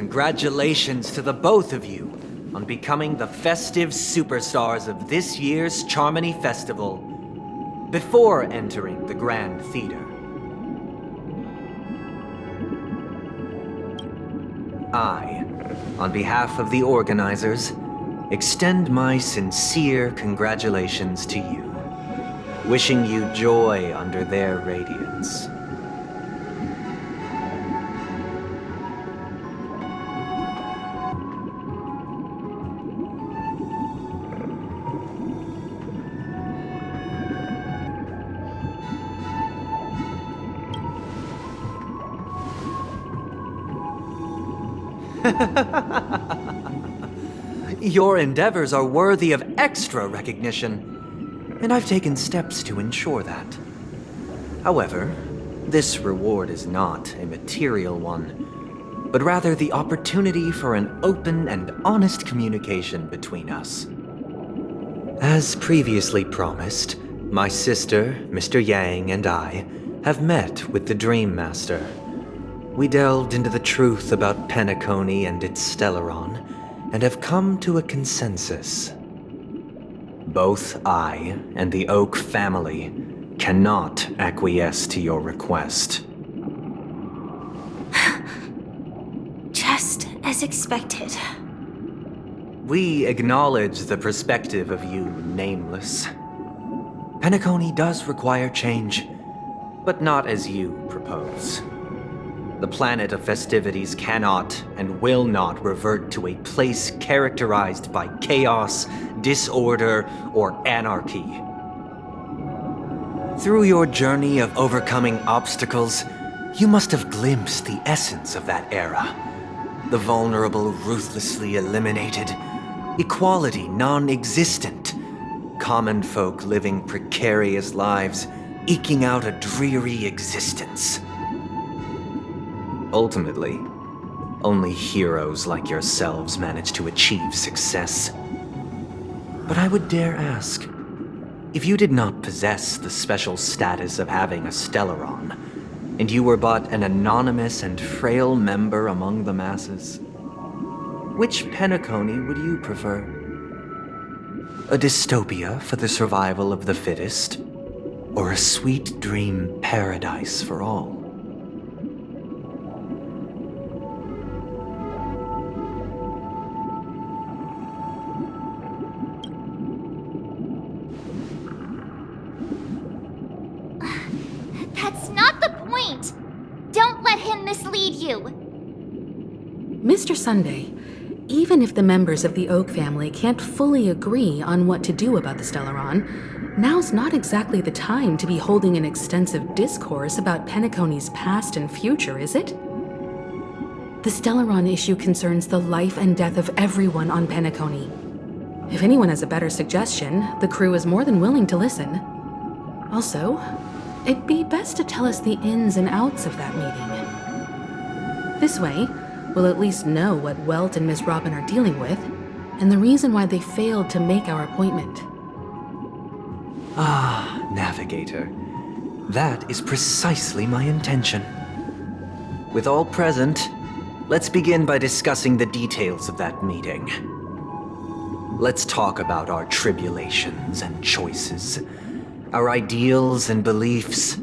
congratulations to the both of you on becoming the festive superstars of this year's Charmony Festival before entering the Grand Theater. I, on behalf of the organizers, extend my sincere congratulations to you, wishing you joy under their radiance. Your endeavors are worthy of extra recognition, and I've taken steps to ensure that. However, this reward is not a material one, but rather the opportunity for an open and honest communication between us. As previously promised, my sister, Mr. Yang, and I have met with the Dream Master. We delved into the truth about Penacony and its Stellaron, and have come to a consensus. Both I and the Oak family cannot acquiesce to your request. Just as expected. We acknowledge the perspective of you, Nameless. Penacony does require change, but not as you propose. The planet of festivities cannot and will not revert to a place characterized by chaos, disorder, or anarchy. Through your journey of overcoming obstacles, you must have glimpsed the essence of that era. The vulnerable ruthlessly eliminated, equality non-existent, common folk living precarious lives, eking out a dreary existence. Ultimately, only heroes like yourselves manage to achieve success. But I would dare ask, if you did not possess the special status of having a Stellaron, and you were but an anonymous and frail member among the masses, which Penacony would you prefer? A dystopia for the survival of the fittest, or a sweet dream paradise for all? That's not the point! Don't let him mislead you! Mr. Sunday, even if the members of the Oak family can't fully agree on what to do about the Stellaron, now's not exactly the time to be holding an extensive discourse about Penacony's past and future, is it? The Stellaron issue concerns the life and death of everyone on Penacony. If anyone has a better suggestion, the crew is more than willing to listen. Also, it'd be best to tell us the ins and outs of that meeting. This way, we'll at least know what Welt and Miss Robin are dealing with, and the reason why they failed to make our appointment. Ah, Navigator. That is precisely my intention. With all present, let's begin by discussing the details of that meeting. Let's talk about our tribulations and choices, our ideals and beliefs,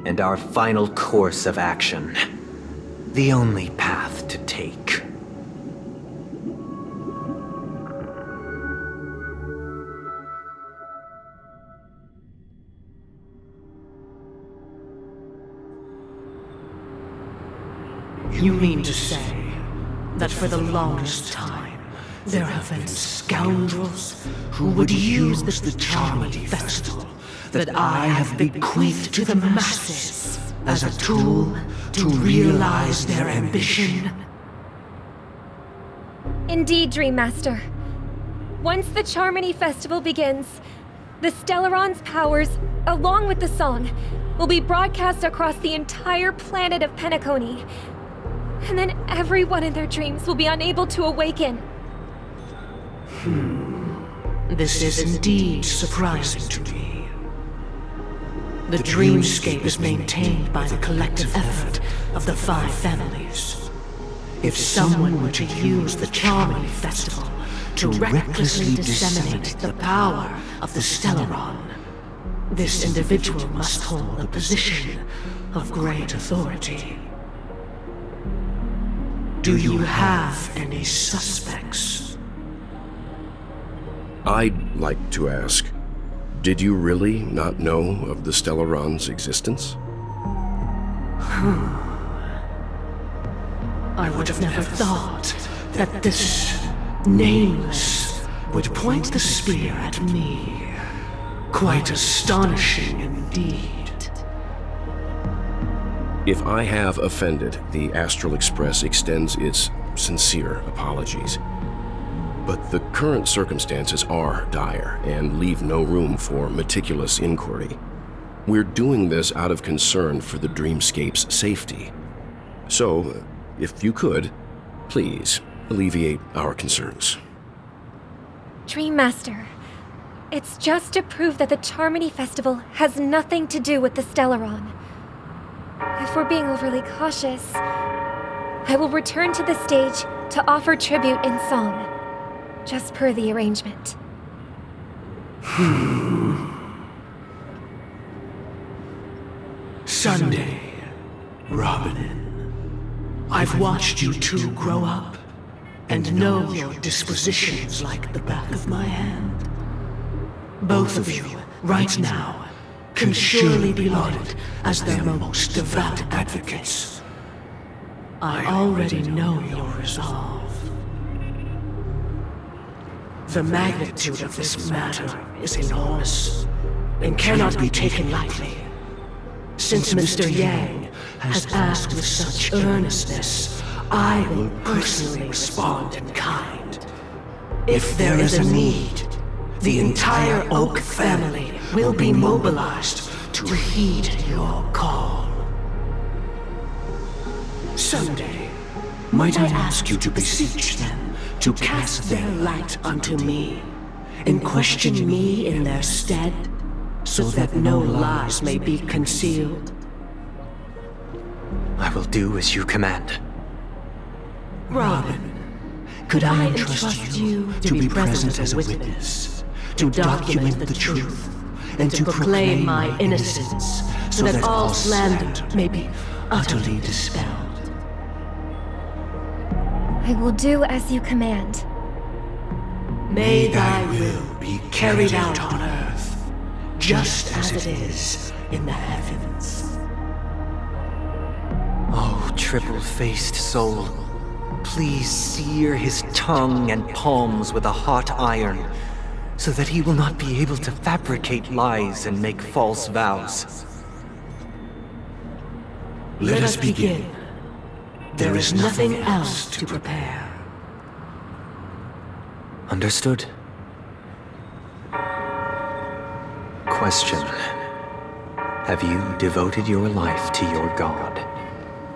and our final course of action. The only path to take. You mean to say that for the longest time, there have been scoundrels who would use the Charmony Festival that I have bequeathed to the masses as a tool to realize their ambition? Indeed, Dream Master. Once the Charmony Festival begins, the Stellaron's powers, along with the song, will be broadcast across the entire planet of Penacony. And then everyone in their dreams will be unable to awaken. This is indeed surprising to me. The dreamscape is maintained by the collective effort of the 5 families. If someone were to use the Charmony Festival to recklessly disseminate the power of the Stellaron, this individual must hold a position of great authority. Do you have any suspects? I'd like to ask, did you really not know of the Stellaron's existence? I would have never thought that this nameless would point the spear at me. Quite astonishing indeed. If I have offended, the Astral Express extends its sincere apologies. But the current circumstances are dire and leave no room for meticulous inquiry. We're doing this out of concern for the Dreamscape's safety. So, if you could, please alleviate our concerns. Dream Master, it's just to prove that the Charmony Festival has nothing to do with the Stellaron. If we're being overly cautious, I will return to the stage to offer tribute in song, just per the arrangement. Sunday, Robin. I've watched you two grow up, and know your dispositions like the back of my hand. Both of you, right now, can surely be lauded as their most devout advocates. I already know your resolve. The magnitude of this matter is enormous, and cannot be taken lightly. Since Mr. Yang has asked with such earnestness, I will personally respond in kind. If there is a need, the entire Oak family will be mobilized to heed your call. Someday, might I ask you to beseech them to cast their light unto me, and question me in their stead, so that no lies may be concealed? I will do as you command. Robin, could I entrust you to be present as a witness, to document the truth, and to proclaim my innocence, so that all slander may be utterly dispelled? I will do as you command. May thy will be carried out on earth, just as it is in the heavens. Oh, triple-faced soul, please sear his tongue and palms with a hot iron, so that he will not be able to fabricate lies and make false vows. Let us begin. There is nothing else to prepare. Understood. Question. Have you devoted your life to your god,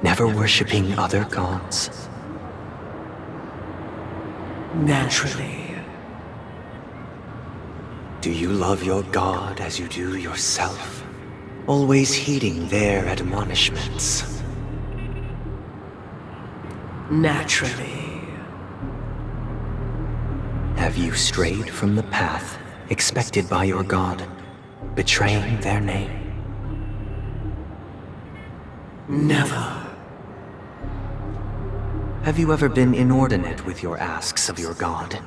never worshipping other gods? Naturally. Do you love your god as you do yourself, always heeding their admonishments? Naturally. Have you strayed from the path expected by your god, betraying their name? Never. Have you ever been inordinate with your asks of your god,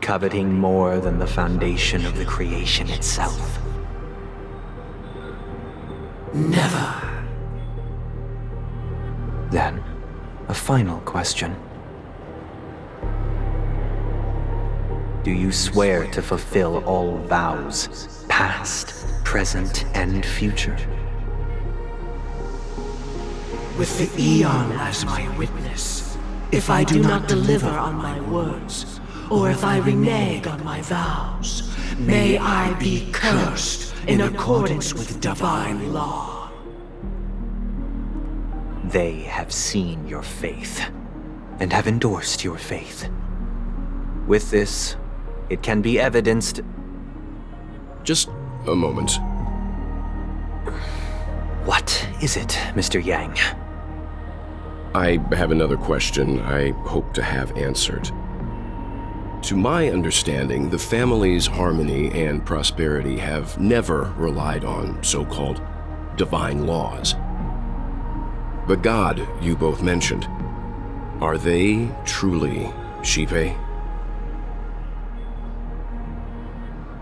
coveting more than the foundation of the creation itself? Never. Then, a final question. Do you swear to fulfill all vows, past, present, and future? With the Eon as my witness, if I do not deliver on my words, or if I renege on my vows, may I be cursed in accordance with divine law. They have seen your faith, and have endorsed your faith. With this, it can be evidenced... Just a moment. What is it, Mr. Yang? I have another question I hope to have answered. To my understanding, the family's harmony and prosperity have never relied on so-called divine laws. But God, you both mentioned, are they truly Xīpei?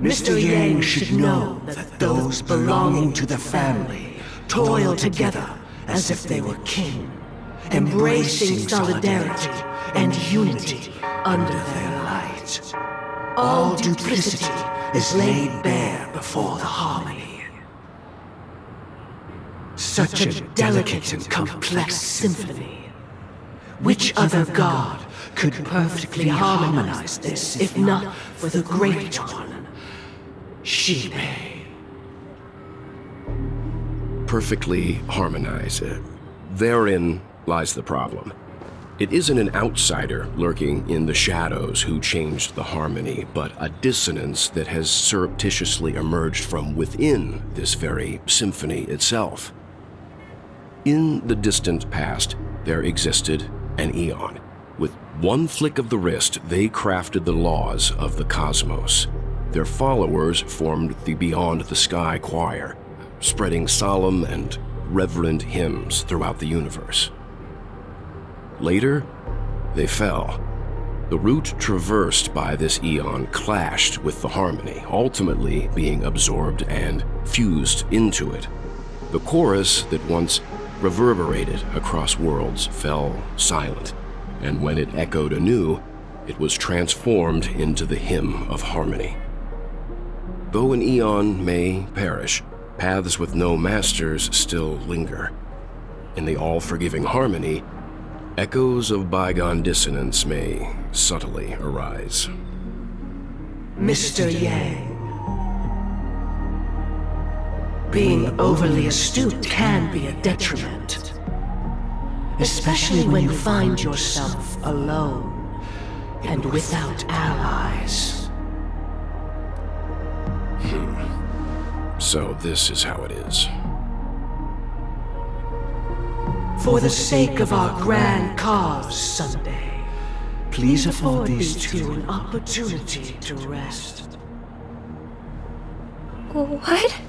Mr. Yang should know that those belonging to the family toil together as if they were kin, embracing solidarity and unity under their light. All duplicity is laid bare before the harmony. Such a delicate and complex symphony. Which other god could perfectly harmonize this, if not for the Great One, Xīpei? Perfectly harmonize. Therein lies the problem. It isn't an outsider lurking in the shadows who changed the harmony, but a dissonance that has surreptitiously emerged from within this very symphony itself. In the distant past, there existed an eon. With one flick of the wrist, they crafted the laws of the cosmos. Their followers formed the Beyond the Sky Choir, spreading solemn and reverent hymns throughout the universe. Later, they fell. The route traversed by this eon clashed with the harmony, ultimately being absorbed and fused into it. The chorus that once reverberated across worlds fell silent, and when it echoed anew, it was transformed into the hymn of harmony. Though an eon may perish, paths with no masters still linger. In the all-forgiving harmony, echoes of bygone dissonance may subtly arise. Mr. Yang, being overly astute can be a detriment, especially when you find yourself alone and without allies. So this is how it is. For the sake of our grand cause, Sunday, please afford these two an opportunity to rest. What?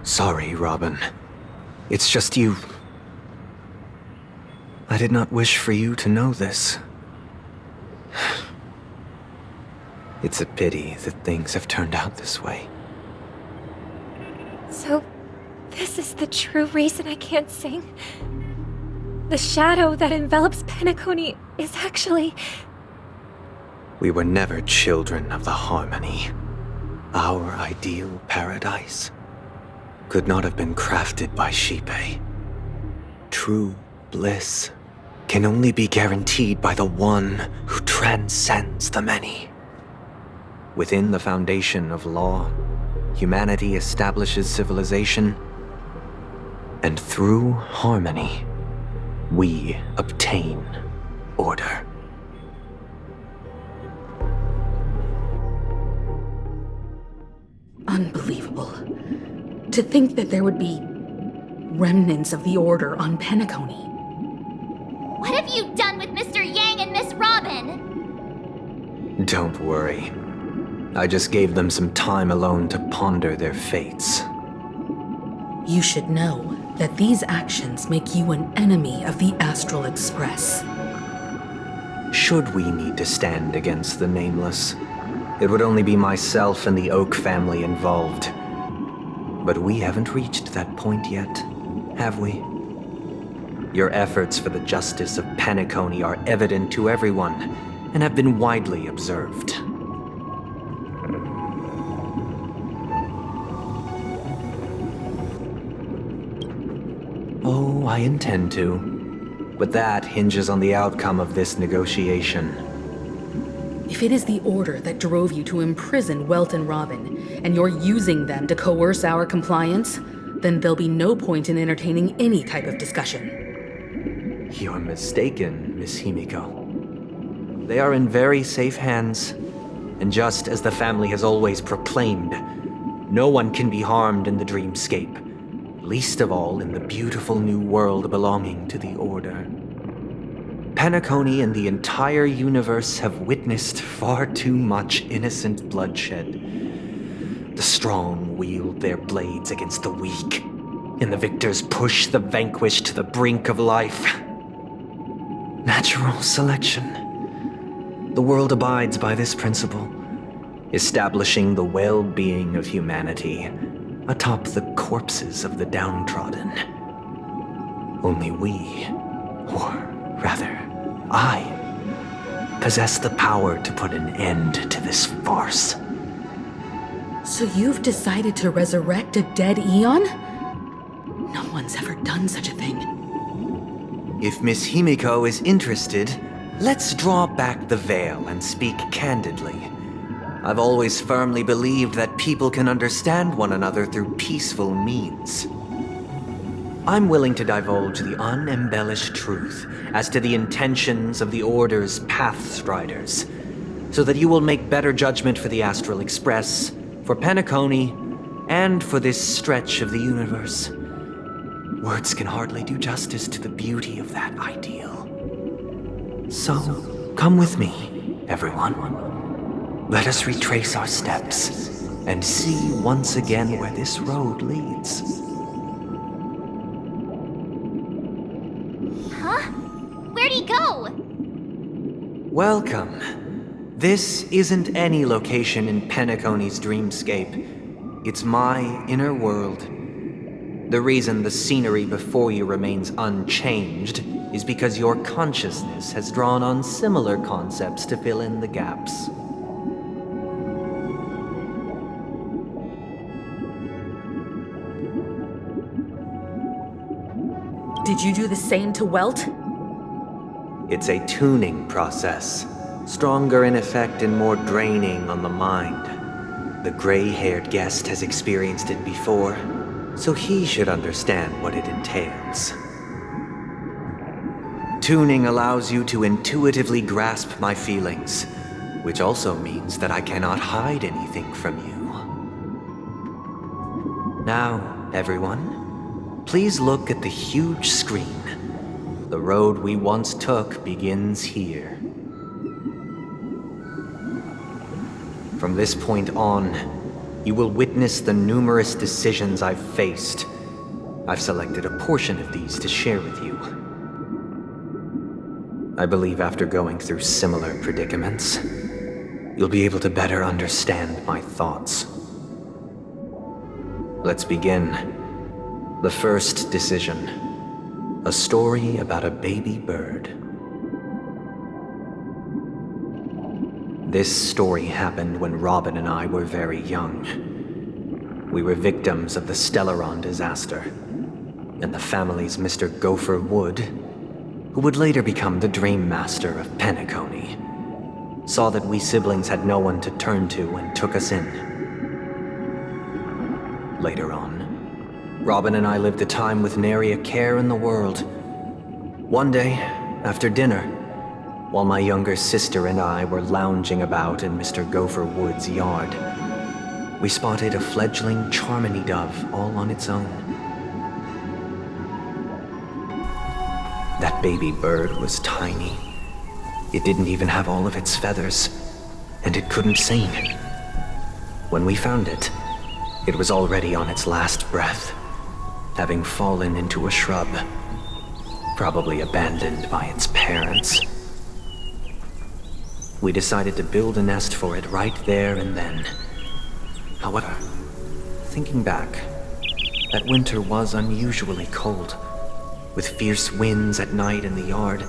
Sorry, Robin. It's just you. I did not wish for you to know this. It's a pity that things have turned out this way. So, this is the true reason I can't sing? The shadow that envelops Penacony is actually... We were never children of the harmony. Our ideal paradise could not have been crafted by Xīpei. True bliss can only be guaranteed by the one who transcends the many. Within the foundation of law, humanity establishes civilization, and through harmony, we obtain order. Unbelievable. To think that there would be remnants of the Order on Penacony. What have you done with Mr. Yang and Miss Robin? Don't worry. I just gave them some time alone to ponder their fates. You should know that these actions make you an enemy of the Astral Express. Should we need to stand against the Nameless, it would only be myself and the Oak family involved. But we haven't reached that point yet, have we? Your efforts for the justice of Penacony are evident to everyone, and have been widely observed. Oh, I intend to. But that hinges on the outcome of this negotiation. If it is the Order that drove you to imprison Welt and Robin, and you're using them to coerce our compliance, then there'll be no point in entertaining any type of discussion. You're mistaken, Miss Himiko. They are in very safe hands, And just as the family has always proclaimed, no one can be harmed in the dreamscape, least of all in the beautiful new world belonging to the Order. Penacony and the entire universe have witnessed far too much innocent bloodshed. The strong wield their blades against the weak, and the victors push the vanquished to the brink of life. Natural selection. The world abides by this principle, establishing the well-being of humanity atop the corpses of the downtrodden. Only we, or rather, I, possess the power to put an end to this farce. So you've decided to resurrect a dead Eon? No one's ever done such a thing. If Miss Himiko is interested, let's draw back the veil and speak candidly. I've always firmly believed that people can understand one another through peaceful means. I'm willing to divulge the unembellished truth as to the intentions of the Order's Pathstriders, so that you will make better judgment for the Astral Express, for Penacony, and for this stretch of the universe. Words can hardly do justice to the beauty of that ideal. So, come with me, everyone. Let us retrace our steps and see once again where this road leads. Huh? Where'd he go? Welcome. This isn't any location in Penacony's dreamscape. It's my inner world. The reason the scenery before you remains unchanged is because your consciousness has drawn on similar concepts to fill in the gaps. Did you do the same to Welt? It's a tuning process, stronger in effect and more draining on the mind. The gray-haired guest has experienced it before, so he should understand what it entails. Tuning allows you to intuitively grasp my feelings, which also means that I cannot hide anything from you. Now, everyone, please look at the huge screen. The road we once took begins here. From this point on, you will witness the numerous decisions I've faced. I've selected a portion of these to share with you. I believe after going through similar predicaments, you'll be able to better understand my thoughts. Let's begin. The first decision. A story about a baby bird. This story happened when Robin and I were very young. We were victims of the Stellaron disaster, and the family's Mr. Gopher Wood, who would later become the Dream Master of Penacony, saw that we siblings had no one to turn to and took us in. Later on, Robin and I lived a time with nary a care in the world. One day, after dinner, while my younger sister and I were lounging about in Mr. Gopher Wood's yard, we spotted a fledgling Charmony dove all on its own. That baby bird was tiny. It didn't even have all of its feathers, and it couldn't sing. When we found it, it was already on its last breath, having fallen into a shrub, probably abandoned by its parents. We decided to build a nest for it right there and then. However, thinking back, that winter was unusually cold, with fierce winds at night in the yard,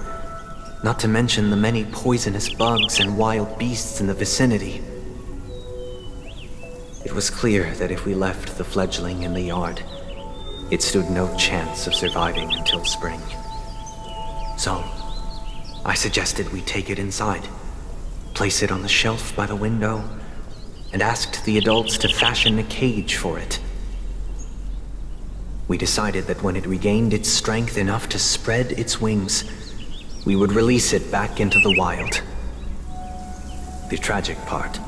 not to mention the many poisonous bugs and wild beasts in the vicinity. It was clear that if we left the fledgling in the yard, it stood no chance of surviving until spring. So, I suggested we take it inside, place it on the shelf by the window, and asked the adults to fashion a cage for it. We decided that when it regained its strength enough to spread its wings, we would release it back into the wild. The tragic part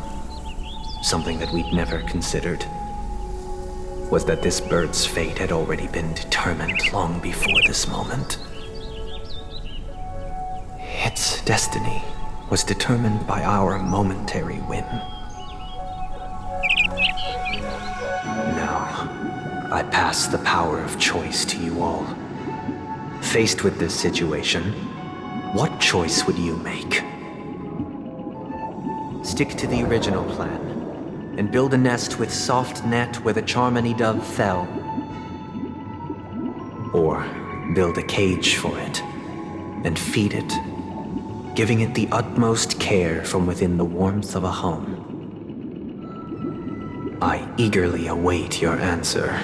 something that we'd never considered, was that this bird's fate had already been determined long before this moment. Its destiny was determined by our momentary whim. Now, I pass the power of choice to you all. Faced with this situation, what choice would you make? Stick to the original plan and build a nest with soft net where the Charmony dove fell. Or build a cage for it and feed it, giving it the utmost care from within the warmth of a home. I eagerly await your answer.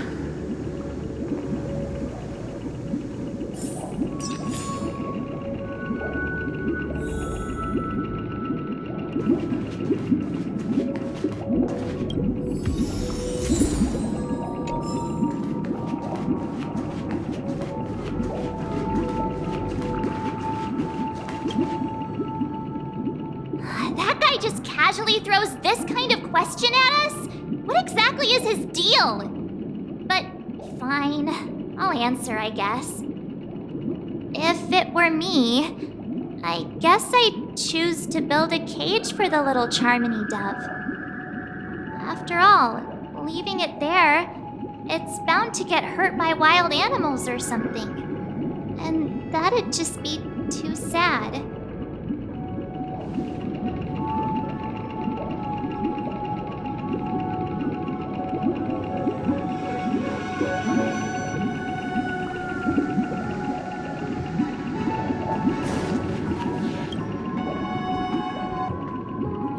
That guy just casually throws this kind of question at us? What exactly is his deal? But fine, I'll answer, I guess. If it were me, I guess I'd choose to build a cage for the little Charmony dove. After all, leaving it there, it's bound to get hurt by wild animals or something. And that'd just be too sad.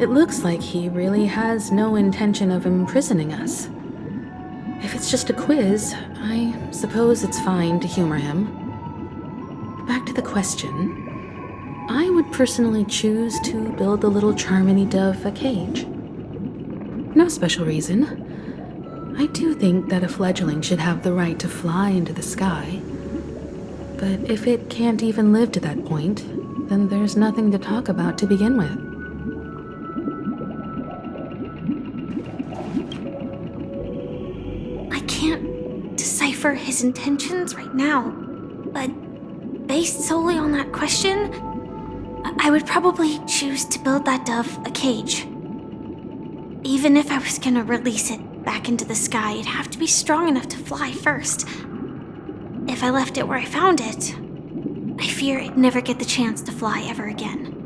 It looks like he really has no intention of imprisoning us. If it's just a quiz, I suppose it's fine to humor him. Back to the question. I would personally choose to build the little Charmony dove a cage. No special reason. I do think that a fledgling should have the right to fly into the sky. But if it can't even live to that point, then there's nothing to talk about to begin with. Decipher his intentions right now, but based solely on that question, I would probably choose to build that dove a cage. Even if I was gonna release it back into the sky, it'd have to be strong enough to fly first. If I left it where I found it, I fear it'd never get the chance to fly ever again.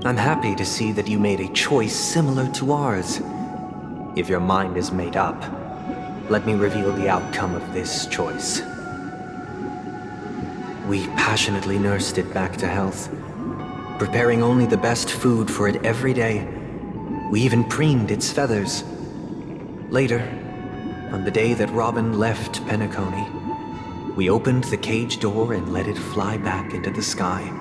I'm happy to see that you made a choice similar to ours. If your mind is made up, let me reveal the outcome of this choice. We passionately nursed it back to health, preparing only the best food for it every day. We even preened its feathers. Later, on the day that Robin left Penacony, we opened the cage door and let it fly back into the sky.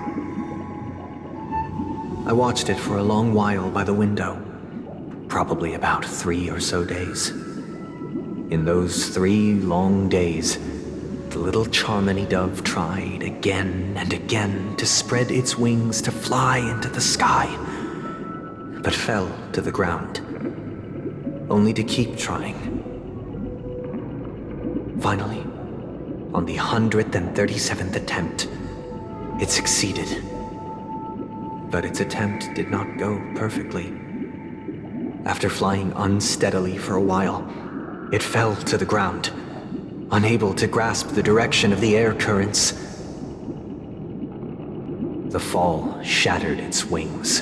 I watched it for a long while by the window, probably about 3 or so days. In those 3 long days, the little Charmony dove tried again and again to spread its wings to fly into the sky, but fell to the ground, only to keep trying. Finally, on the 137th attempt, it succeeded. But its attempt did not go perfectly. After flying unsteadily for a while, it fell to the ground, unable to grasp the direction of the air currents. The fall shattered its wings.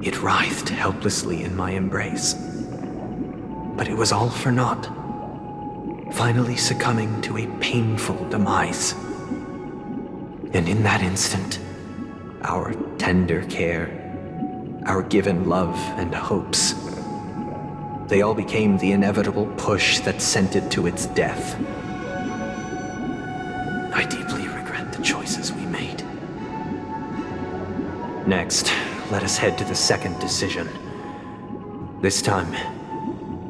It writhed helplessly in my embrace. But it was all for naught, finally succumbing to a painful demise. And in that instant, our tender care, our given love and hopes, they all became the inevitable push that sent it to its death. I deeply regret the choices we made. Next, let us head to the second decision. This time,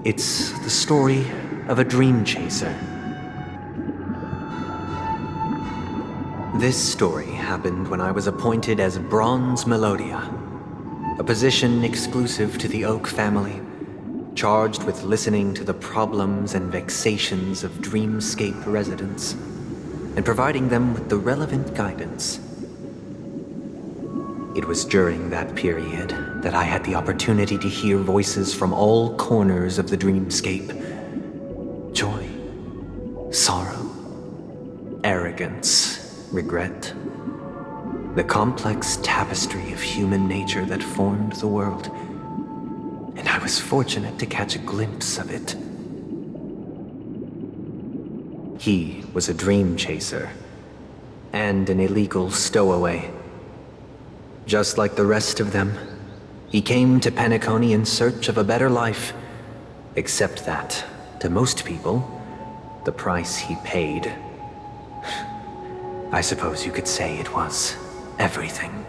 it's the story of a dream chaser. This story happened when I was appointed as Bronze Melodia, a position exclusive to the Oak family, charged with listening to the problems and vexations of dreamscape residents, and providing them with the relevant guidance. It was during that period that I had the opportunity to hear voices from all corners of the dreamscape. Joy, sorrow, arrogance, regret. The complex tapestry of human nature that formed the world. And I was fortunate to catch a glimpse of it. He was a dream chaser, and an illegal stowaway. Just like the rest of them, he came to Penacony in search of a better life, except that, to most people, the price he paid, I suppose you could say it was everything.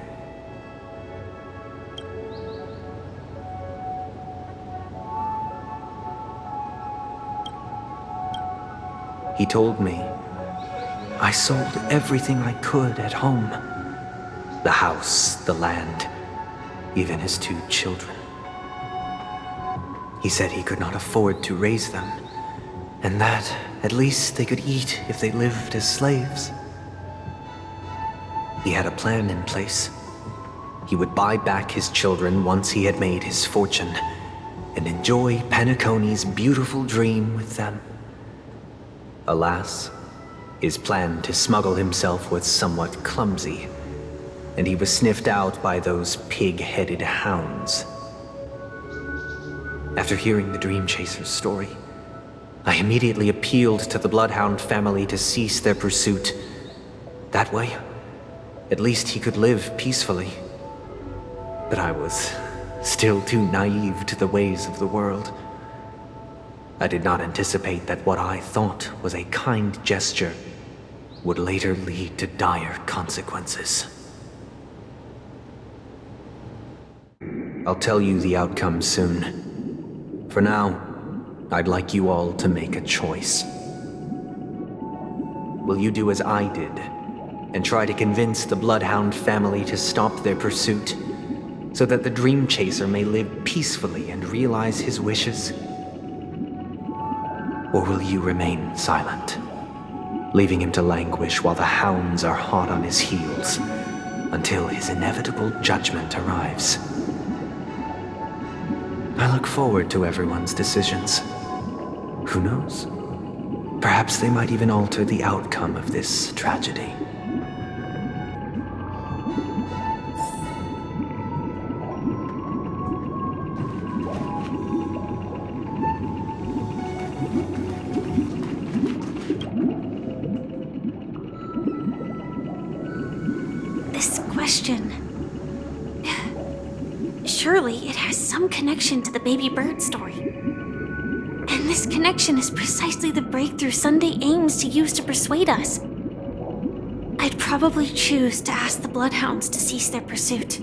He told me, I sold everything I could at home. The house, the land, even his 2 children. He said he could not afford to raise them, and that at least they could eat if they lived as slaves. He had a plan in place. He would buy back his children once he had made his fortune, and enjoy Penacony's beautiful dream with them. Alas, his plan to smuggle himself was somewhat clumsy, and he was sniffed out by those pig-headed hounds. After hearing the Dream Chaser's story, I immediately appealed to the Bloodhound family to cease their pursuit. That way, at least he could live peacefully. But I was still too naive to the ways of the world. I did not anticipate that what I thought was a kind gesture would later lead to dire consequences. I'll tell you the outcome soon. For now, I'd like you all to make a choice. Will you do as I did, and try to convince the Bloodhound family to stop their pursuit, so that the Dream Chaser may live peacefully and realize his wishes? Or will you remain silent, leaving him to languish while the hounds are hot on his heels, until his inevitable judgment arrives? I look forward to everyone's decisions. Who knows? Perhaps they might even alter the outcome of this tragedy. This question... Surely it has some connection to the baby bird story. And this connection is precisely the breakthrough Sunday aims to use to persuade us. I'd probably choose to ask the Bloodhounds to cease their pursuit.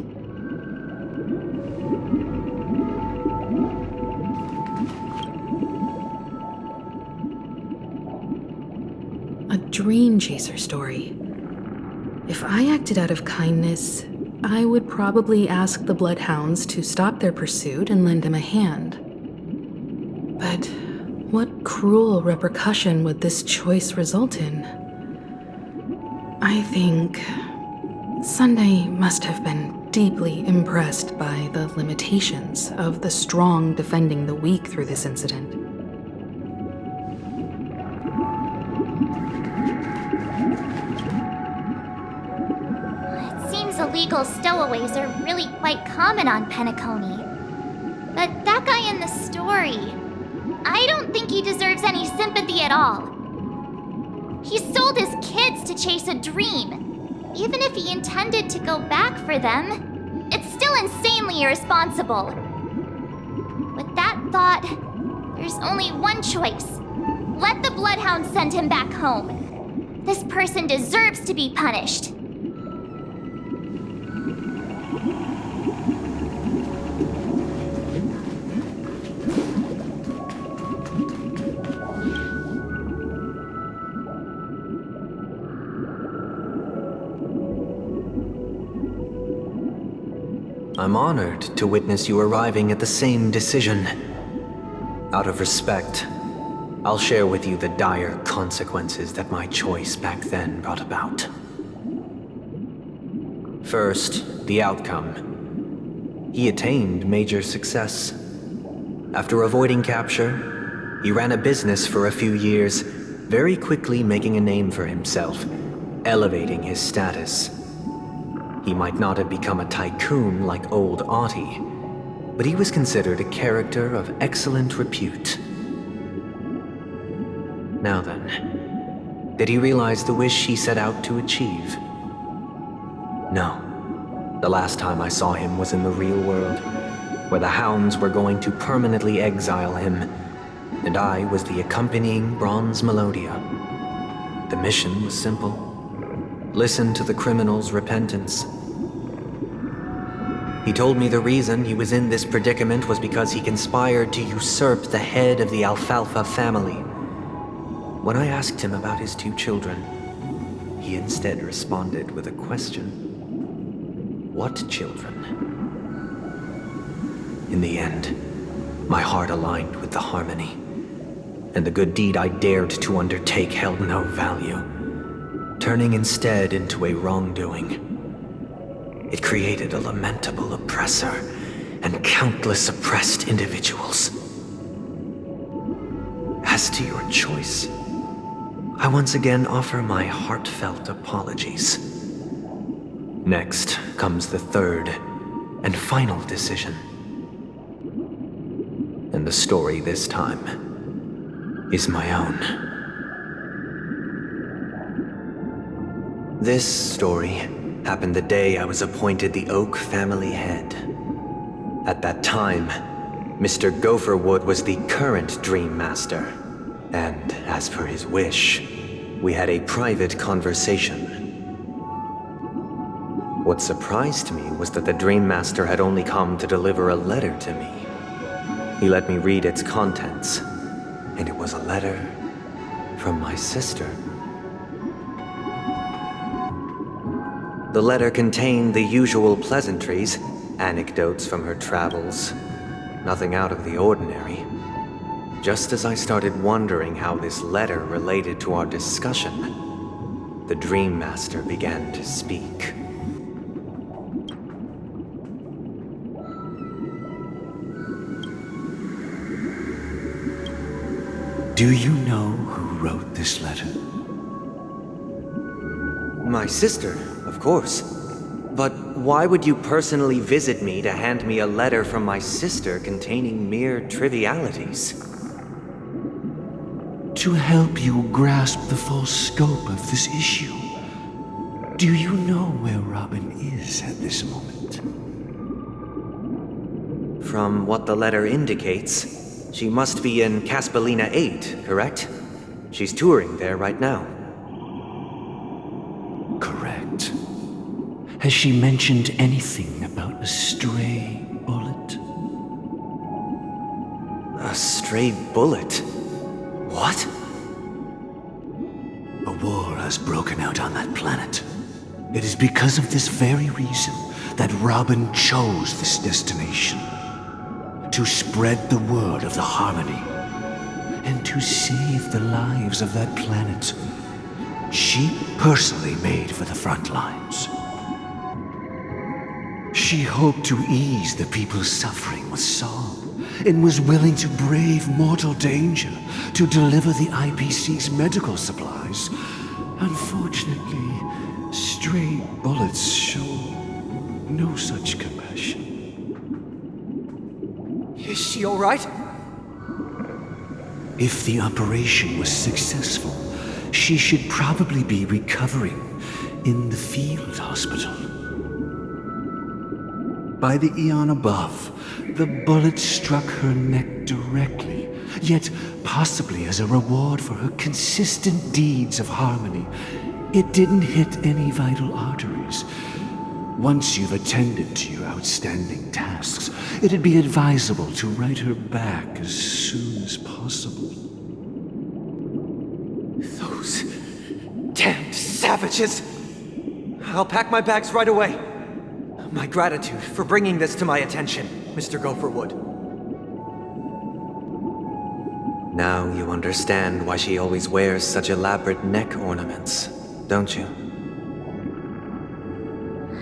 A dream chaser story. If I acted out of kindness, I would probably ask the Bloodhounds to stop their pursuit and lend him a hand. But what cruel repercussion would this choice result in? I think Sunday must have been deeply impressed by the limitations of the strong defending the weak through this incident. Illegal stowaways are really quite common on Penacony. But that guy in the story, I don't think he deserves any sympathy at all. He sold his kids to chase a dream. Even if he intended to go back for them, it's still insanely irresponsible. With that thought, there's only one choice. Let the Bloodhound send him back home. This person deserves to be punished. I'm honored to witness you arriving at the same decision. Out of respect, I'll share with you the dire consequences that my choice back then brought about. First, the outcome. He attained major success. After avoiding capture, he ran a business for a few years, very quickly making a name for himself, elevating his status. He might not have become a tycoon like old Audie, but he was considered a character of excellent repute. Now then, did he realize the wish he set out to achieve? No. The last time I saw him was in the real world, where the hounds were going to permanently exile him, and I was the accompanying bronze Melodia. The mission was simple. Listen to the criminal's repentance. He told me the reason he was in this predicament was because he conspired to usurp the head of the Alfalfa family. When I asked him about his 2 children, he instead responded with a question. What children? In the end, my heart aligned with the harmony, and the good deed I dared to undertake held no value, turning instead into a wrongdoing. It created a lamentable oppressor and countless oppressed individuals. As to your choice, I once again offer my heartfelt apologies. Next comes the third and final decision. And the story this time is my own. This story happened the day I was appointed the Oak family head. At that time, Mr. Gopherwood was the current Dream Master, and as per his wish, we had a private conversation. What surprised me was that the Dream Master had only come to deliver a letter to me. He let me read its contents, and it was a letter from my sister. The letter contained the usual pleasantries, anecdotes from her travels, nothing out of the ordinary. Just as I started wondering how this letter related to our discussion, the Dream Master began to speak. Do you know who wrote this letter? My sister, of course. But why would you personally visit me to hand me a letter from my sister containing mere trivialities? To help you grasp the full scope of this issue. Do you know where Robin is at this moment? From what the letter indicates, she must be in Caspelina 8, correct? She's touring there right now. Correct. Has she mentioned anything about a stray bullet? A stray bullet? What? A war has broken out on that planet. It is because of this very reason that Robin chose this destination. To spread the word of the harmony, and to save the lives of that planet she personally made for the front lines. She hoped to ease the people's suffering with song, and was willing to brave mortal danger to deliver the IPC's medical supplies. Unfortunately, stray bullets show no such compassion. Is she all right? If the operation was successful, she should probably be recovering in the field hospital. By the eon above, the bullet struck her neck directly, yet possibly as a reward for her consistent deeds of harmony, it didn't hit any vital arteries. Once you've attended to your outstanding tasks, it'd be advisable to write her back as soon as possible. Those damned savages! I'll pack my bags right away. My gratitude for bringing this to my attention, Mr. Gopherwood. Now you understand why she always wears such elaborate neck ornaments, don't you?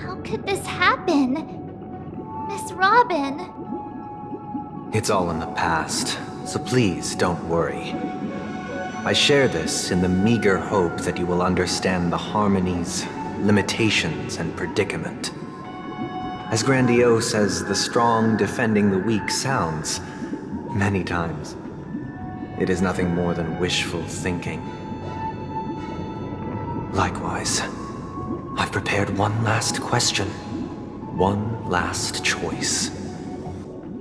How could this happen? Miss Robin. It's all in the past, so please don't worry. I share this in the meager hope that you will understand the harmony's limitations and predicament. As grandiose as the strong defending the weak sounds, many times, it is nothing more than wishful thinking. Likewise, I've prepared one last question, one last choice.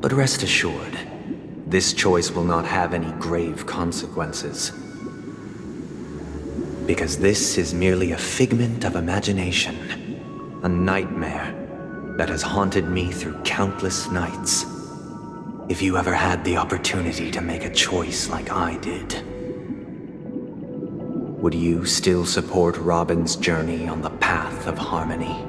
But rest assured, this choice will not have any grave consequences. Because this is merely a figment of imagination, a nightmare that has haunted me through countless nights. If you ever had the opportunity to make a choice like I did, would you still support Robin's journey on the path of harmony?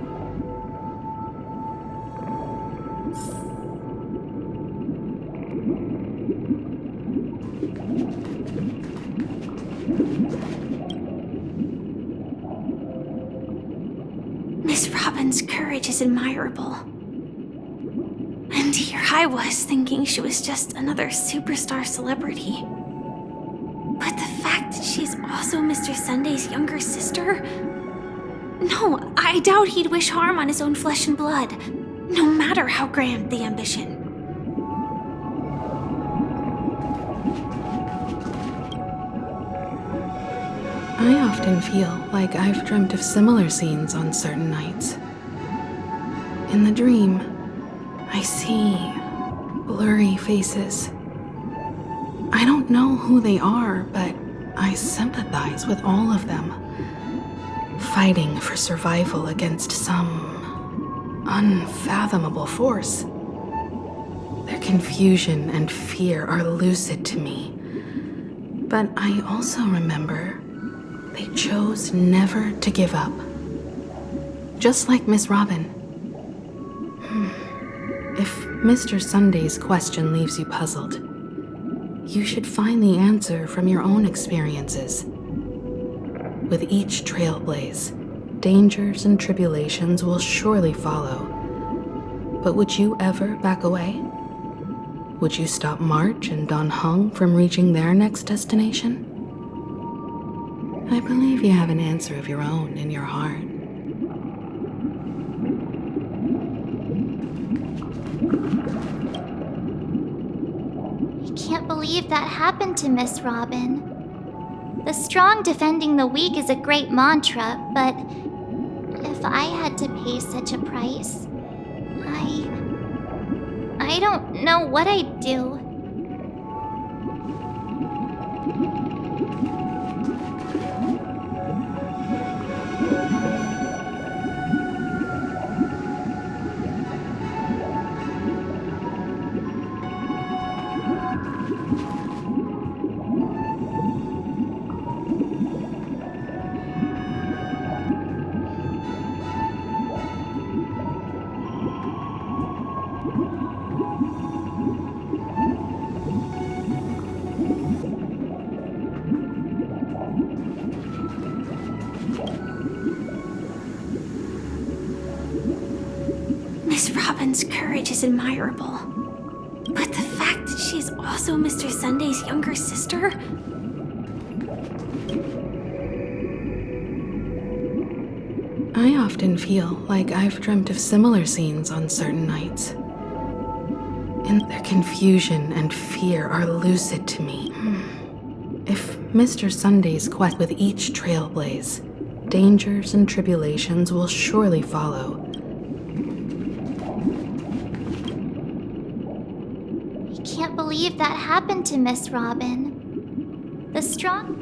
Miss Robin's courage is admirable. And here I was thinking she was just another superstar celebrity. But the fact that she's also Mr. Sunday's younger sister? No, I doubt he'd wish harm on his own flesh and blood, no matter how grand the ambition. I often feel like I've dreamt of similar scenes on certain nights. In the dream, I see blurry faces. I don't know who they are, but I sympathize with all of them, fighting for survival against some unfathomable force. Their confusion and fear are lucid to me, but I also remember they chose never to give up. Just like Miss Robin. If Mr. Sunday's question leaves you puzzled, you should find the answer from your own experiences. With each trailblaze, dangers and tribulations will surely follow. But would you ever back away? Would you stop March and Don Hung from reaching their next destination? I believe you have an answer of your own in your heart. I can't believe that happened to Miss Robin. The strong defending the weak is a great mantra, but if I had to pay such a price, I don't know what I'd do. Miss Robin's courage is admirable. But the fact that she's also Mr. Sunday's younger sister? I often feel like I've dreamt of similar scenes on certain nights. And their confusion and fear are lucid to me. If Mr. Sunday's quest with each trailblaze, dangers and tribulations will surely follow. I can't believe that happened to Miss Robin. The strong...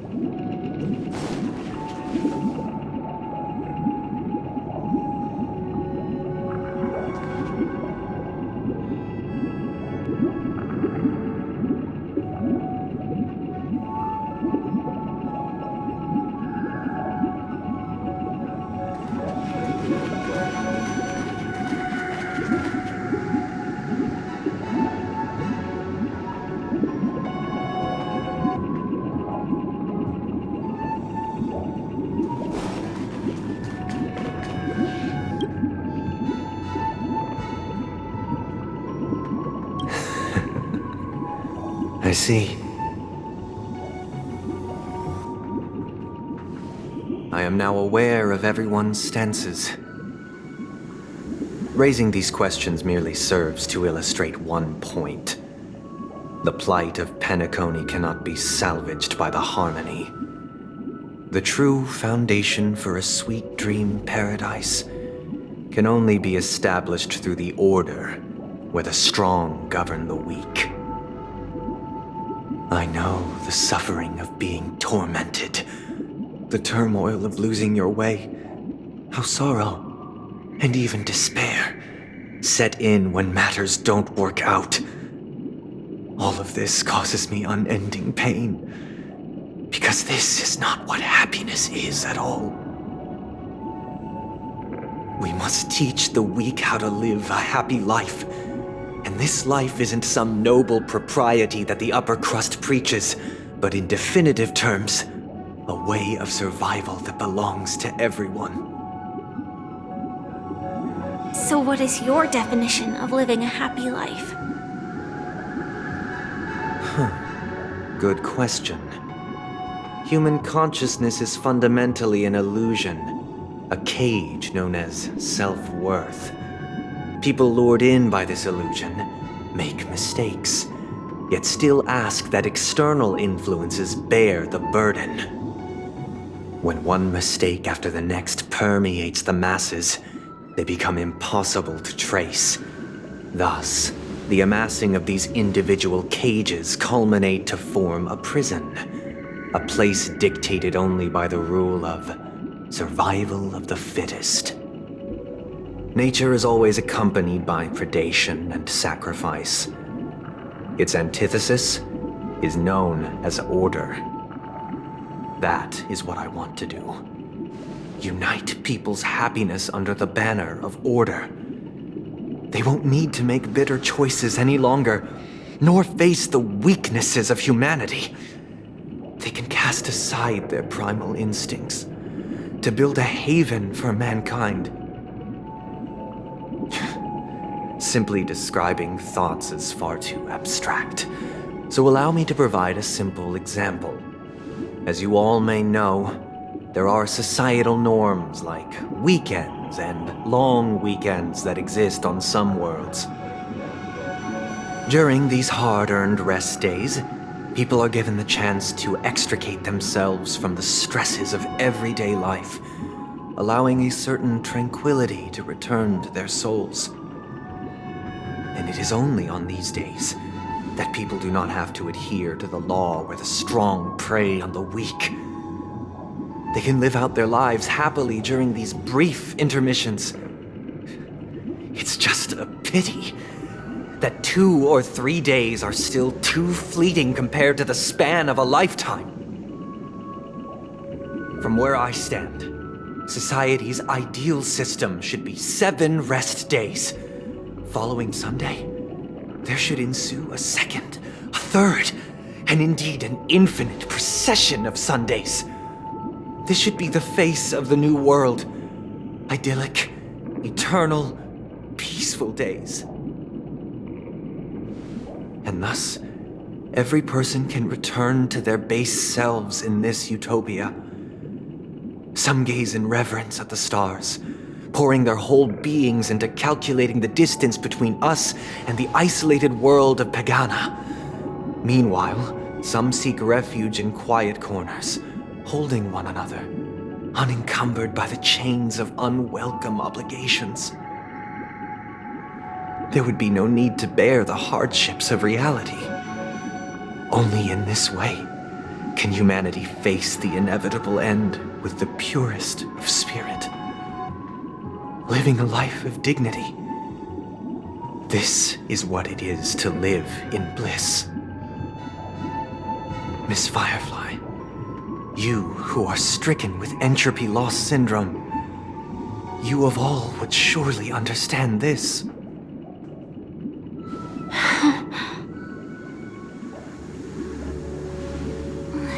see. I am now aware of everyone's stances. Raising these questions merely serves to illustrate one point. The plight of Penacony cannot be salvaged by the harmony. The true foundation for a sweet dream paradise can only be established through the order where the strong govern the weak. I know the suffering of being tormented, the turmoil of losing your way, how sorrow and even despair set in when matters don't work out. All of this causes me unending pain, because this is not what happiness is at all. We must teach the weak how to live a happy life. And this life isn't some noble propriety that the upper crust preaches, but in definitive terms, a way of survival that belongs to everyone. So what is your definition of living a happy life? Good question. Human consciousness is fundamentally an illusion, a cage known as self-worth. People lured in by this illusion make mistakes, yet still ask that external influences bear the burden. When one mistake after the next permeates the masses, they become impossible to trace. Thus, the amassing of these individual cages culminate to form a prison, a place dictated only by the rule of survival of the fittest. Nature is always accompanied by predation and sacrifice. Its antithesis is known as order. That is what I want to do. Unite people's happiness under the banner of order. They won't need to make bitter choices any longer, nor face the weaknesses of humanity. They can cast aside their primal instincts to build a haven for mankind. Simply describing thoughts is far too abstract, so allow me to provide a simple example. As you all may know, there are societal norms like weekends and long weekends that exist on some worlds. During these hard-earned rest days, people are given the chance to extricate themselves from the stresses of everyday life, allowing a certain tranquility to return to their souls. And it is only on these days that people do not have to adhere to the law where the strong prey on the weak. They can live out their lives happily during these brief intermissions. It's just a pity that 2 or 3 days are still too fleeting compared to the span of a lifetime. From where I stand, society's ideal system should be 7 rest days. Following Sunday, there should ensue a second, a third, and indeed an infinite procession of Sundays. This should be the face of the new world. Idyllic, eternal, peaceful days. And thus, every person can return to their base selves in this utopia. Some gaze in reverence at the stars, pouring their whole beings into calculating the distance between us and the isolated world of Pagana. Meanwhile, some seek refuge in quiet corners, holding one another, unencumbered by the chains of unwelcome obligations. There would be no need to bear the hardships of reality. Only in this way can humanity face the inevitable end with the purest of spirit, living a life of dignity. This is what it is to live in bliss. Miss Firefly, you who are stricken with entropy loss syndrome, you of all would surely understand this.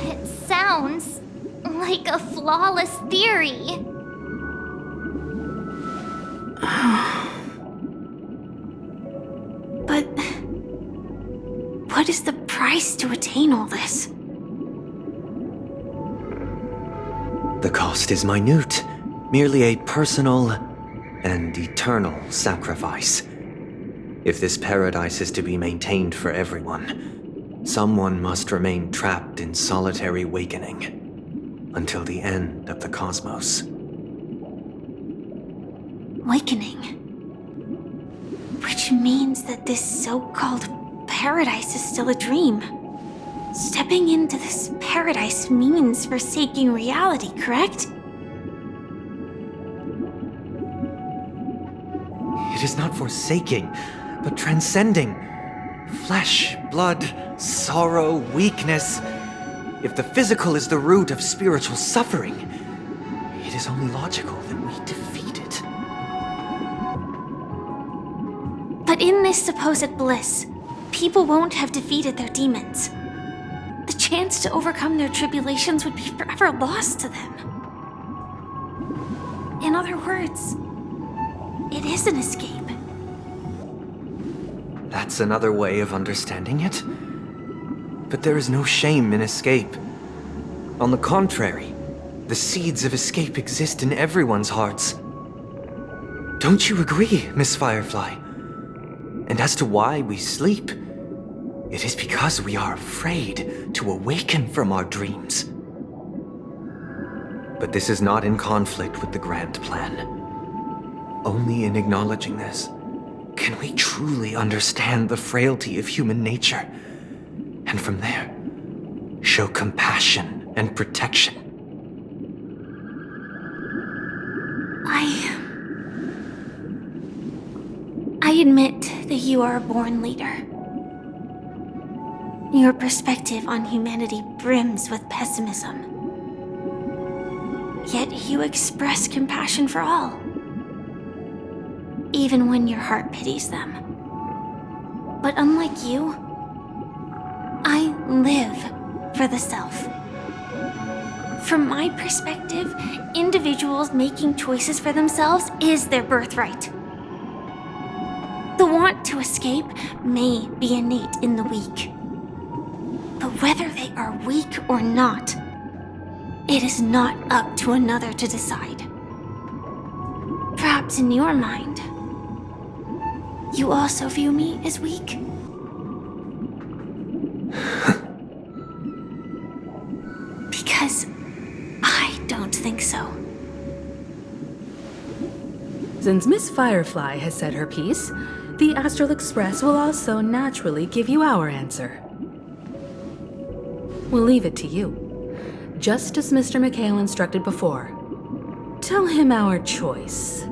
It sounds like a flawless theory. But what is the price price to attain all this? The cost is minute, merely a personal and eternal sacrifice. If this paradise is to be maintained for everyone, someone must remain trapped in solitary awakening until the end of the cosmos. Awakening. Which means that this so-called paradise is still a dream. Stepping into this paradise means forsaking reality, correct? It is not forsaking, but transcending. Flesh, blood, sorrow, weakness. If the physical is the root of spiritual suffering, it is only logical that we defeat it. But in this supposed bliss, people won't have defeated their demons. The chance to overcome their tribulations would be forever lost to them. In other words, it is an escape. That's another way of understanding it. But there is no shame in escape. On the contrary, the seeds of escape exist in everyone's hearts. Don't you agree, Miss Firefly? And as to why we sleep, it is because we are afraid to awaken from our dreams. But this is not in conflict with the grand plan. Only in acknowledging this can we truly understand the frailty of human nature, and from there, show compassion and protection. I admit that you are a born leader. Your perspective on humanity brims with pessimism. Yet you express compassion for all, even when your heart pities them. But unlike you, I live for the self. From my perspective, individuals making choices for themselves is their birthright. The want to escape may be innate in the weak. But whether they are weak or not, it is not up to another to decide. Perhaps in your mind, you also view me as weak? Because I don't think so. Since Miss Firefly has said her piece, the Astral Express will also naturally give you our answer. We'll leave it to you, just as Mr. McHale instructed before. Tell him our choice.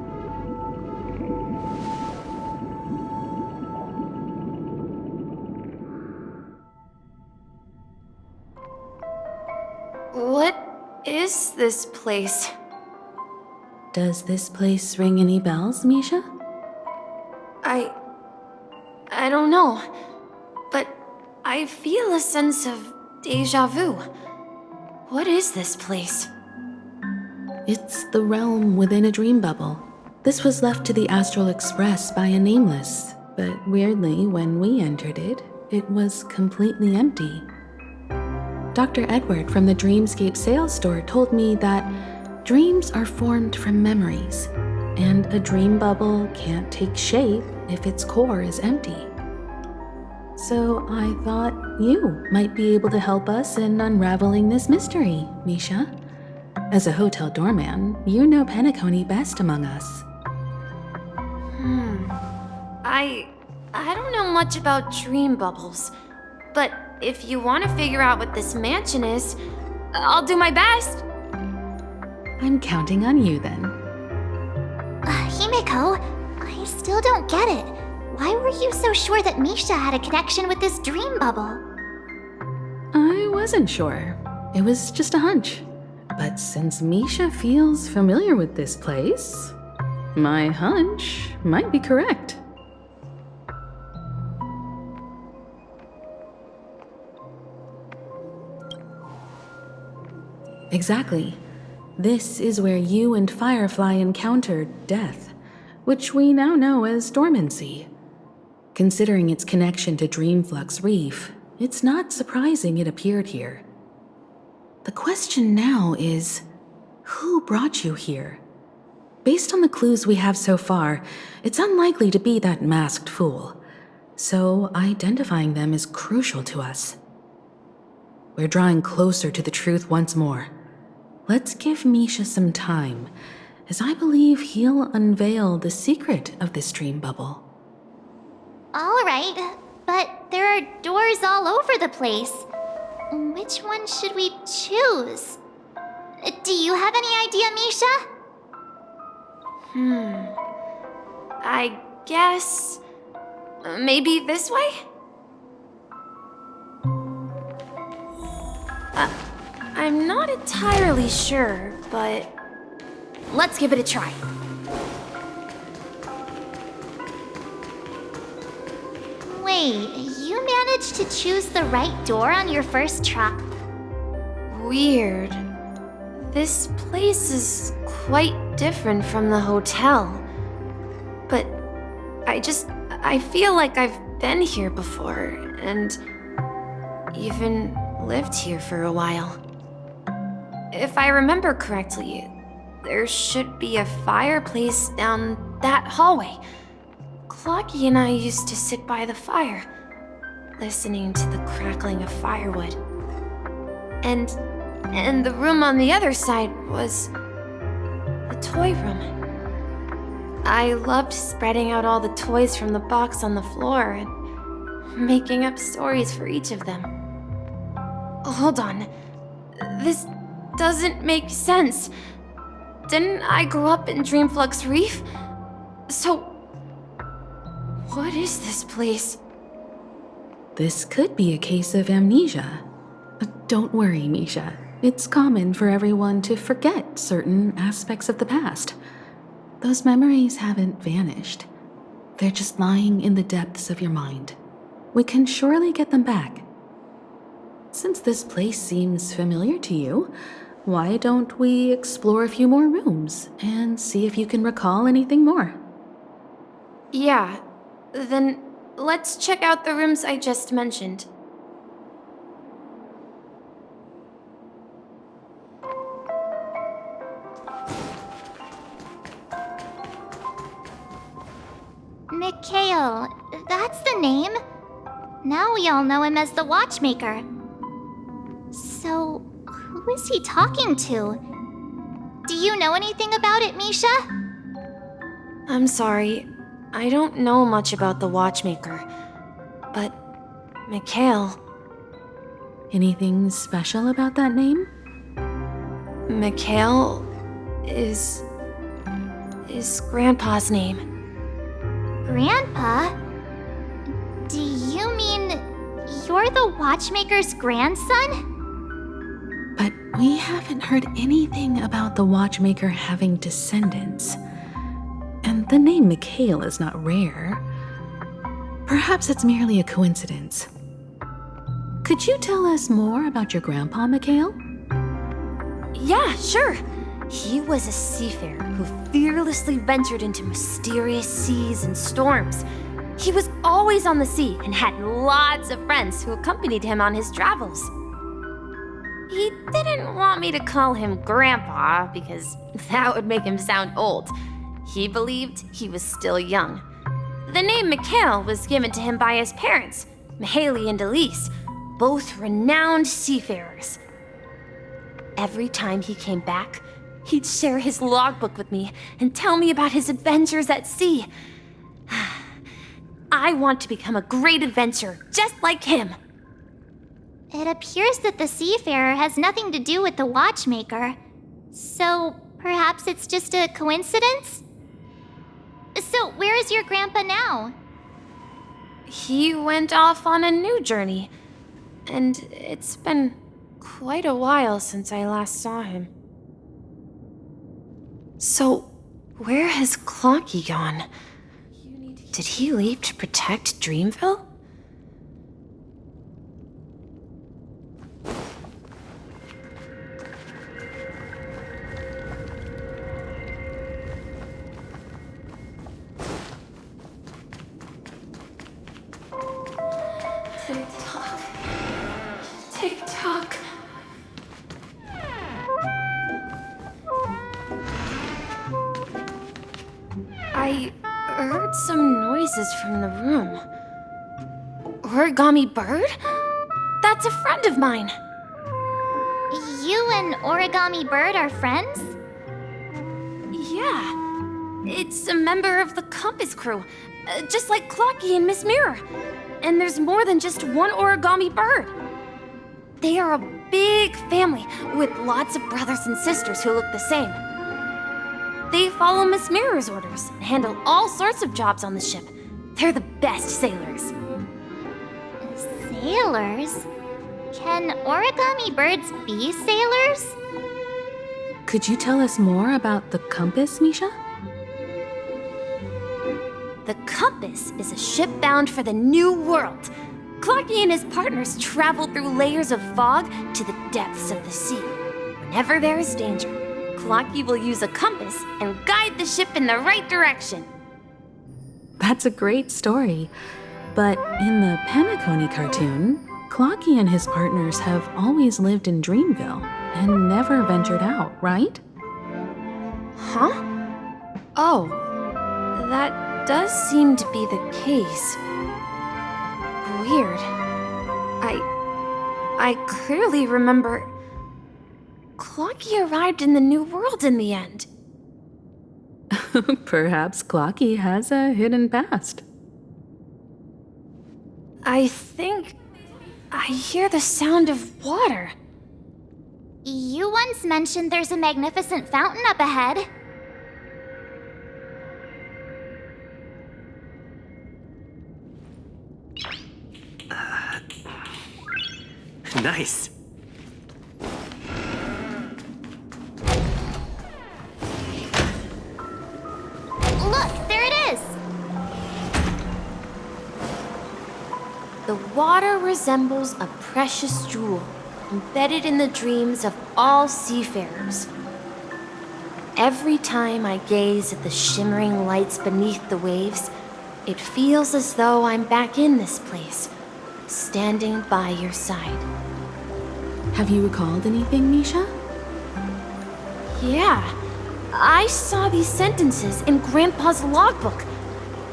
What is this place? Does this place ring any bells, Misha? I don't know, but I feel a sense of deja vu. What is this place? It's the realm within a dream bubble. This was left to the Astral Express by a nameless, but weirdly, when we entered it, it was completely empty. Dr. Edward from the Dreamscape sales store told me that dreams are formed from memories, and a dream bubble can't take shape if its core is empty. So I thought you might be able to help us in unraveling this mystery, Misha. As a hotel doorman, you know Penacony best among us. I don't know much about dream bubbles, but if you want to figure out what this mansion is, I'll do my best. I'm counting on you then. Himeko, I still don't get it. Why were you so sure that Misha had a connection with this dream bubble? I wasn't sure. It was just a hunch. But since Misha feels familiar with this place, my hunch might be correct. Exactly. This is where you and Firefly encountered death, which we now know as dormancy. Considering its connection to Dreamflux Reef, it's not surprising it appeared here. The question now is, who brought you here? Based on the clues we have so far, it's unlikely to be that masked fool. So identifying them is crucial to us. We're drawing closer to the truth once more. Let's give miHoYo some time, as I believe he'll unveil the secret of this dream bubble. All right, but there are doors all over the place. Which one should we choose? Do you have any idea, miHoYo? I guess... maybe this way? I'm not entirely sure, but... let's give it a try. Wait, you managed to choose the right door on your first try? Weird. This place is quite different from the hotel. But I feel like I've been here before, and even lived here for a while. If I remember correctly, there should be a fireplace down that hallway. Clocky and I used to sit by the fire, listening to the crackling of firewood. And the room on the other side was the toy room. I loved spreading out all the toys from the box on the floor and making up stories for each of them. Hold on. This doesn't make sense. Didn't I grow up in Dreamflux Reef? So, what is this place? This could be a case of amnesia. Don't worry, miHoYo. It's common for everyone to forget certain aspects of the past. Those memories haven't vanished. They're just lying in the depths of your mind. We can surely get them back. Since this place seems familiar to you, why don't we explore a few more rooms and see if you can recall anything more? Yeah, then let's check out the rooms I just mentioned. Mikhail, that's the name. Now we all know him as the Watchmaker. So, who is he talking to? Do you know anything about it, miHoYo? I'm sorry, I don't know much about the Watchmaker, but Mikhail... Anything special about that name? Mikhail is Grandpa's name. Grandpa? Do you mean you're the Watchmaker's grandson? But we haven't heard anything about the Watchmaker having descendants. And the name Mikhail is not rare. Perhaps it's merely a coincidence. Could you tell us more about your grandpa, Mikhail? Yeah, sure. He was a seafarer who fearlessly ventured into mysterious seas and storms. He was always on the sea and had lots of friends who accompanied him on his travels. He didn't want me to call him Grandpa because that would make him sound old. He believed he was still young. The name Mikhail was given to him by his parents, Mihaly and Elise, both renowned seafarers. Every time he came back, he'd share his logbook with me and tell me about his adventures at sea. I want to become a great adventurer, just like him. It appears that the seafarer has nothing to do with the Watchmaker. So, perhaps it's just a coincidence? So, where is your grandpa now? He went off on a new journey, and it's been quite a while since I last saw him. So, where has Clocky gone? Did he leave to protect Dreamville? TikTok. I heard some noises from the room. Origami Bird? That's a friend of mine. You and Origami Bird are friends? Yeah. It's a member of the Compass crew, just like Clocky and Miss Mirror. And there's more than just one Origami Bird. They are a big family with lots of brothers and sisters who look the same. They follow Miss Mirror's orders and handle all sorts of jobs on the ship. They're the best sailors. Sailors? Can origami birds be sailors? Could you tell us more about the compass, Misha? The Compass is a ship bound for the New World. Clocky and his partners travel through layers of fog to the depths of the sea. Whenever there is danger, Clocky will use a compass and guide the ship in the right direction. That's a great story. But in the Penacony cartoon, Clocky and his partners have always lived in Dreamville and never ventured out, right? Huh? Oh, that does seem to be the case. Weird. I clearly remember Clocky arrived in the New World in the end. Perhaps Clocky has a hidden past. I think I hear the sound of water. You once mentioned there's a magnificent fountain up ahead. Nice. Look, there it is! The water resembles a precious jewel, embedded in the dreams of all seafarers. Every time I gaze at the shimmering lights beneath the waves, it feels as though I'm back in this place, standing by your side. Have you recalled anything, Misha? Yeah, I saw these sentences in Grandpa's logbook.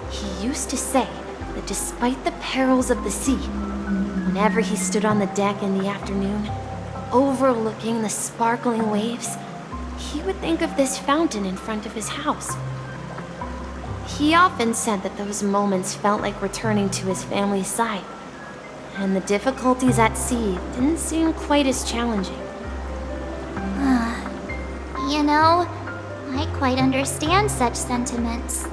He used to say that despite the perils of the sea, whenever he stood on the deck in the afternoon, overlooking the sparkling waves, he would think of this fountain in front of his house. He often said that those moments felt like returning to his family's side, and the difficulties at sea didn't seem quite as challenging. You know, I quite understand such sentiments.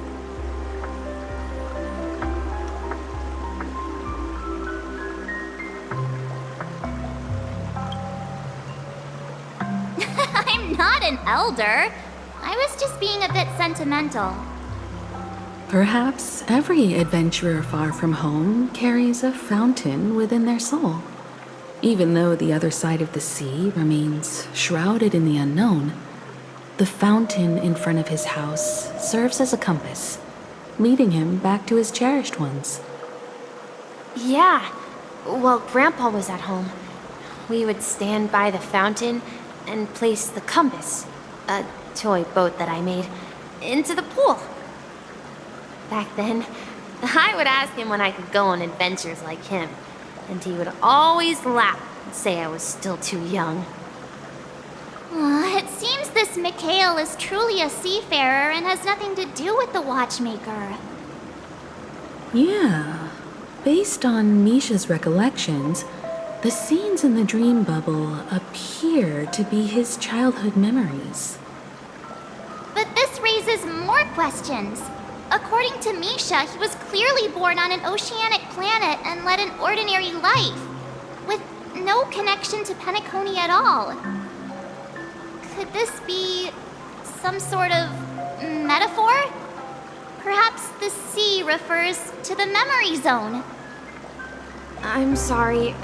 I'm not an elder. I was just being a bit sentimental. Perhaps every adventurer far from home carries a fountain within their soul. Even though the other side of the sea remains shrouded in the unknown, the fountain in front of his house serves as a compass, leading him back to his cherished ones. Yeah, while Grandpa was at home, we would stand by the fountain and place the compass, a toy boat that I made, into the pool. Back then, I would ask him when I could go on adventures like him, and he would always laugh and say I was still too young. It seems this Mikhail is truly a seafarer and has nothing to do with the watchmaker. Yeah, based on Misha's recollections, the scenes in the dream bubble appear to be his childhood memories. But this raises more questions. According to Misha, he was clearly born on an oceanic planet and led an ordinary life, with no connection to Penacony at all. Could this be some sort of metaphor? Perhaps the sea refers to the memory zone. I'm sorry.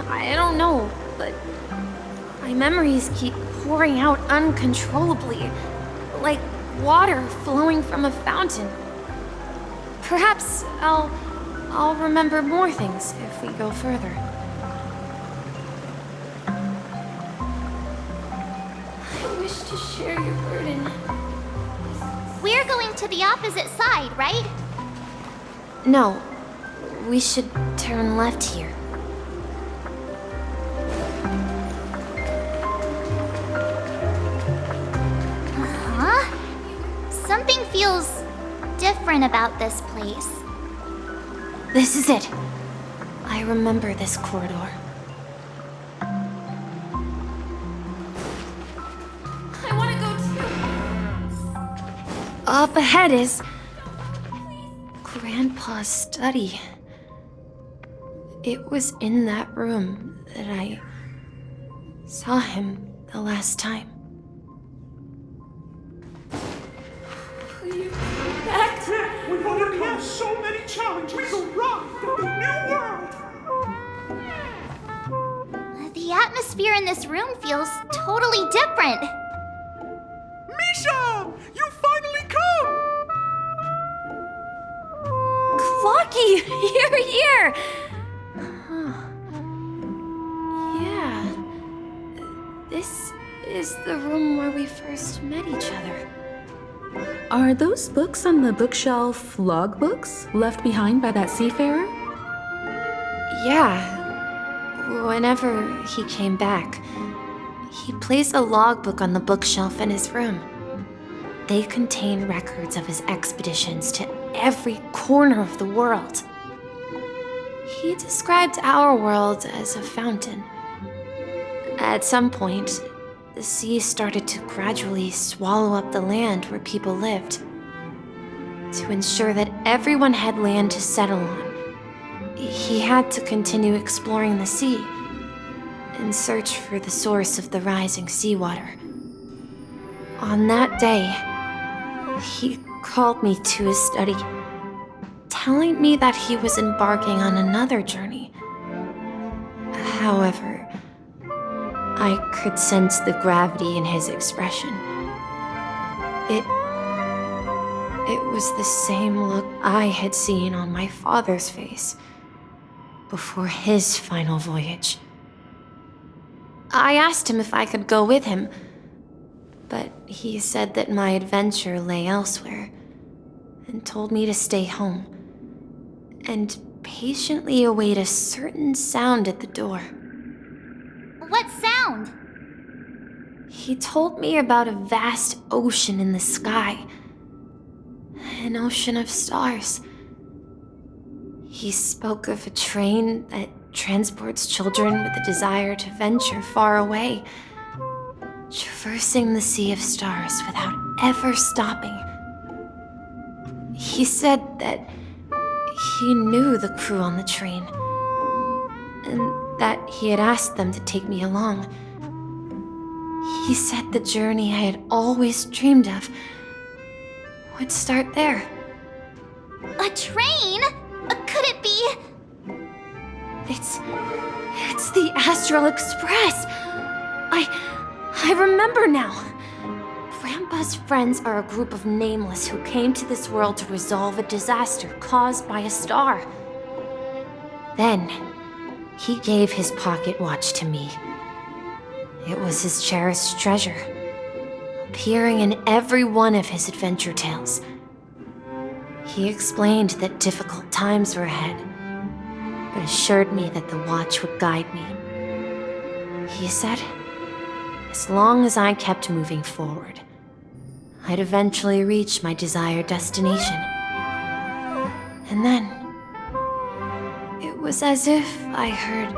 I don't know, but my memories keep pouring out uncontrollably, like water flowing from a fountain. Perhaps I'll remember more things if we go further. I wish to share your burden. We're going to the opposite side, right? No, we should turn left here. Huh? Something feels different about this place. This is it. I remember this corridor. I want to go too. Up ahead is Grandpa's study. It was in that room that I saw him the last time. We've overcome so many challenges. We arrived at the new world. The atmosphere in this room feels totally different. Misha! You finally come! Clocky, you're here! Huh. Yeah. This is the room where we first met each other. Are those books on the bookshelf logbooks left behind by that seafarer? Yeah. Whenever he came back, he placed a logbook on the bookshelf in his room. They contain records of his expeditions to every corner of the world. He described our world as a fountain. At some point, the sea started to gradually swallow up the land where people lived. To ensure that everyone had land to settle on, he had to continue exploring the sea and search for the source of the rising seawater. On that day, he called me to his study, telling me that he was embarking on another journey. However, I could sense the gravity in his expression. It was the same look I had seen on my father's face before his final voyage. I asked him if I could go with him, but he said that my adventure lay elsewhere and told me to stay home and patiently await a certain sound at the door. What sound? He told me about a vast ocean in the sky. An ocean of stars. He spoke of a train that transports children with a desire to venture far away, traversing the sea of stars without ever stopping. He said that he knew the crew on the train, and that he had asked them to take me along. He said the journey I had always dreamed of would start there. A train? Could it be? It's the Astral Express. I remember now. Grandpa's friends are a group of nameless who came to this world to resolve a disaster caused by a star. Then, he gave his pocket watch to me. It was his cherished treasure, appearing in every one of his adventure tales. He explained that difficult times were ahead, but assured me that the watch would guide me. He said, as long as I kept moving forward, I'd eventually reach my desired destination. And then, it was as if I heard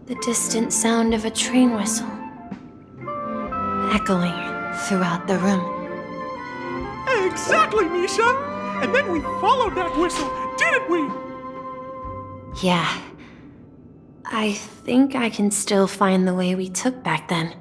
the distant sound of a train whistle, echoing throughout the room. Exactly, Misha! And then we followed that whistle, didn't we? Yeah. I think I can still find the way we took back then.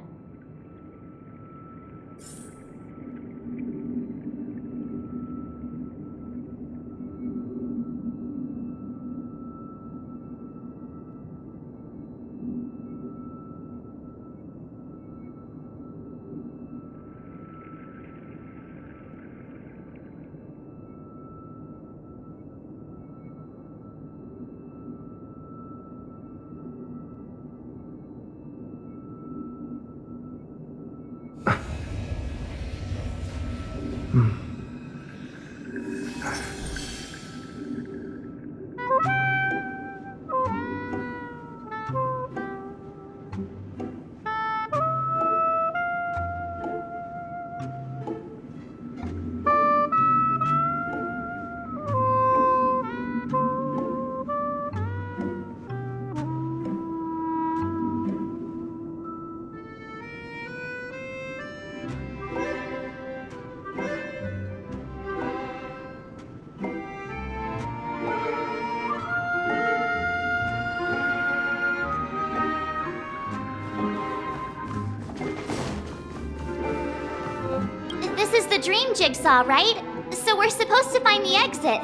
dream jigsaw, right? So we're supposed to find the exit.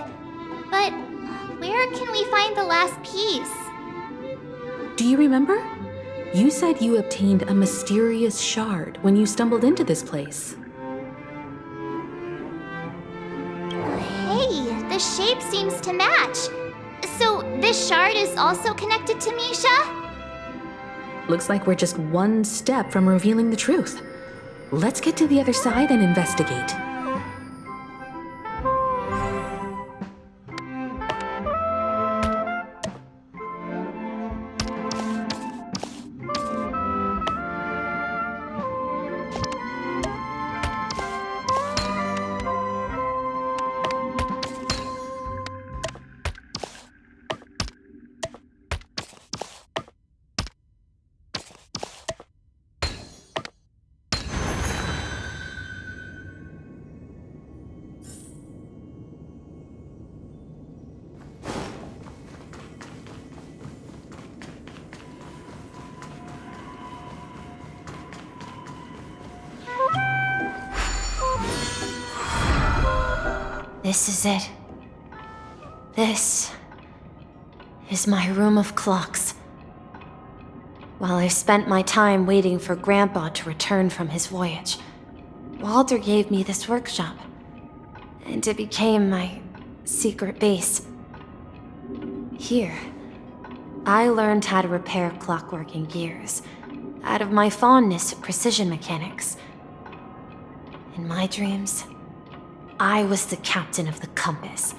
But where can we find the last piece? Do you remember? You said you obtained a mysterious shard when you stumbled into this place. Hey, the shape seems to match. So this shard is also connected to Misha? Looks like we're just one step from revealing the truth. Let's get to the other side and investigate. This is it. This is my room of clocks. While I spent my time waiting for Grandpa to return from his voyage, Walter gave me this workshop, and it became my secret base. Here, I learned how to repair clockwork and gears out of my fondness of precision mechanics. In my dreams, I was the captain of the compass,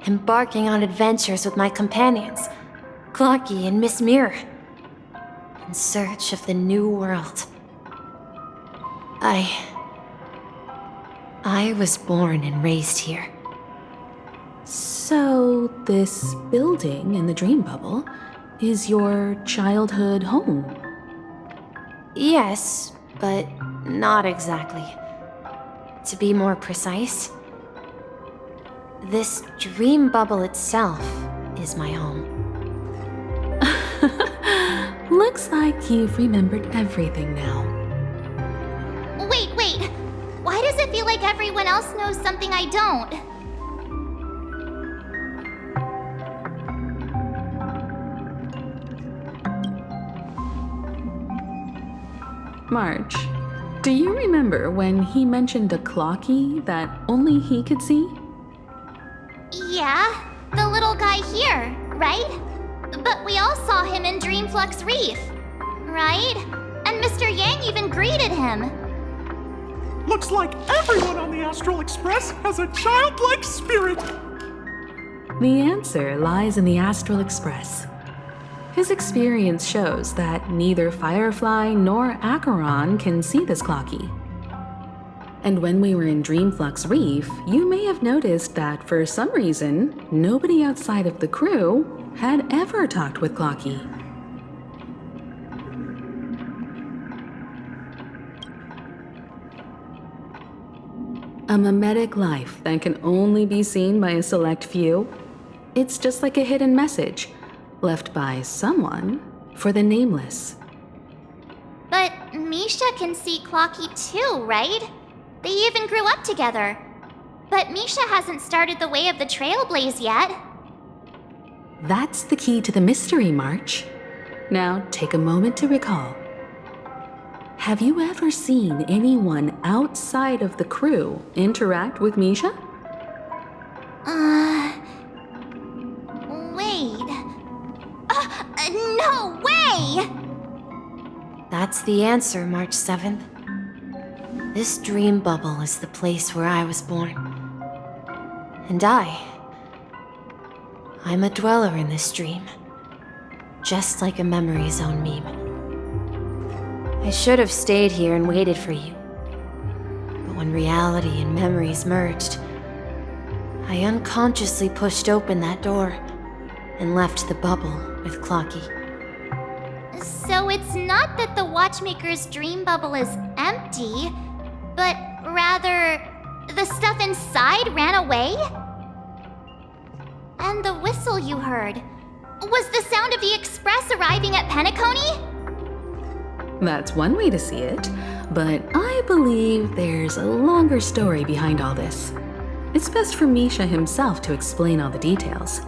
embarking on adventures with my companions, Clocky and Miss Mirror, in search of the new world. I was born and raised here. So, this building in the dream bubble is your childhood home? Yes, but not exactly. To be more precise, this dream bubble itself is my home. Looks like you've remembered everything now. Wait. Why does it feel like everyone else knows something I don't? March, do you remember when he mentioned a clocky that only he could see? Yeah, the little guy here, right? But we all saw him in Dreamflux Reef, right? And Mr. Yang even greeted him. Looks like everyone on the Astral Express has a childlike spirit. The answer lies in the Astral Express. His experience shows that neither Firefly nor Acheron can see this clocky. And when we were in Dreamflux Reef, you may have noticed that for some reason, nobody outside of the crew had ever talked with Clocky. A mimetic life that can only be seen by a select few. It's just like a hidden message left by someone for the nameless. But Misha can see Clocky too, right? They even grew up together. But Misha hasn't started the way of the Trailblaze yet. That's the key to the mystery, March. Now take a moment to recall. Have you ever seen anyone outside of the crew interact with Misha? Wait. No way! That's the answer, March 7th. This dream bubble is the place where I was born. And I'm a dweller in this dream. Just like a memory zone meme. I should have stayed here and waited for you. But when reality and memories merged, I unconsciously pushed open that door and left the bubble with Clocky. So it's not that the Watchmaker's dream bubble is empty, but rather the stuff inside ran away? And the whistle you heard was the sound of the express arriving at Penacony? That's one way to see it. but I believe there's a longer story behind all this. It's best for miHoYo himself to explain all the details.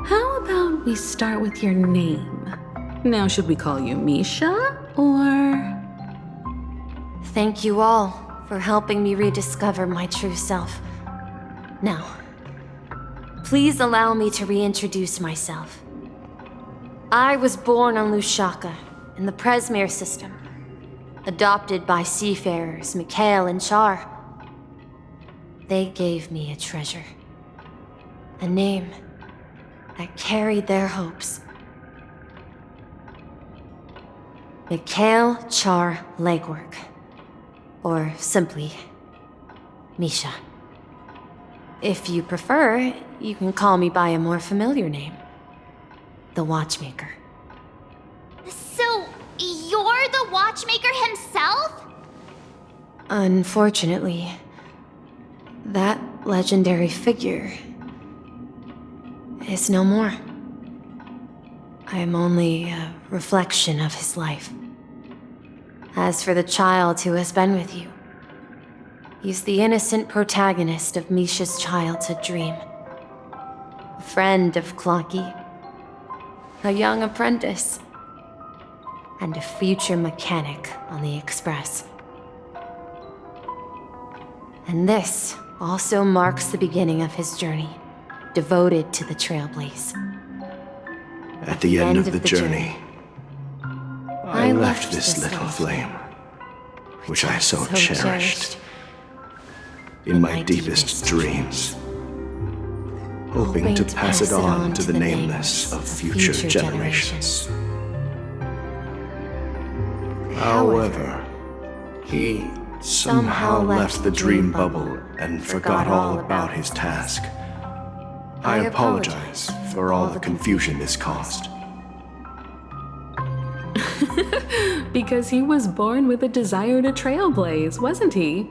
How about we start with your name? Now, should we call you miHoYo, or...? Thank you all for helping me rediscover my true self. Now, please allow me to reintroduce myself. I was born on Lusaka, in the Presmere system, adopted by seafarers Mikhail and Char. They gave me a treasure, a name that carried their hopes. Mikhail Char Legwork, or simply miHoYo. If you prefer, you can call me by a more familiar name, the Watchmaker. So, you're the Watchmaker himself? Unfortunately, that legendary figure is no more. I am only a reflection of his life. As for the child who has been with you, he's the innocent protagonist of miHoYo's childhood dream. A friend of Clocky, a young apprentice, and a future mechanic on the Express. And this also marks the beginning of his journey, devoted to the Trailblaze. At the end of the journey, I left this little flame, which I so cherished, in my deepest dreams, hoping to pass it on to the nameless of future generations. However, he somehow left the dream bubble and forgot all about his task. I apologize for all the confusion this caused. Because he was born with a desire to trailblaze, wasn't he?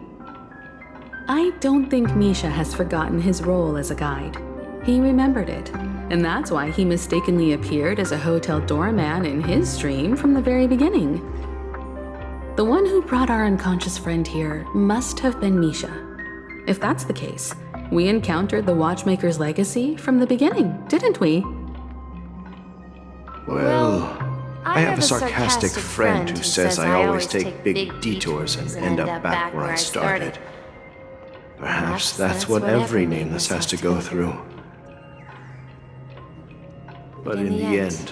I don't think miHoYo has forgotten his role as a guide. He remembered it, and that's why he mistakenly appeared as a hotel doorman in his dream from the very beginning. The one who brought our unconscious friend here must have been miHoYo. If that's the case, we encountered the Watchmaker's legacy from the beginning, didn't we? Well, I have a sarcastic friend who says I always take big detours and end up back where I started. Perhaps that's what every nameless has to go through. But in the end,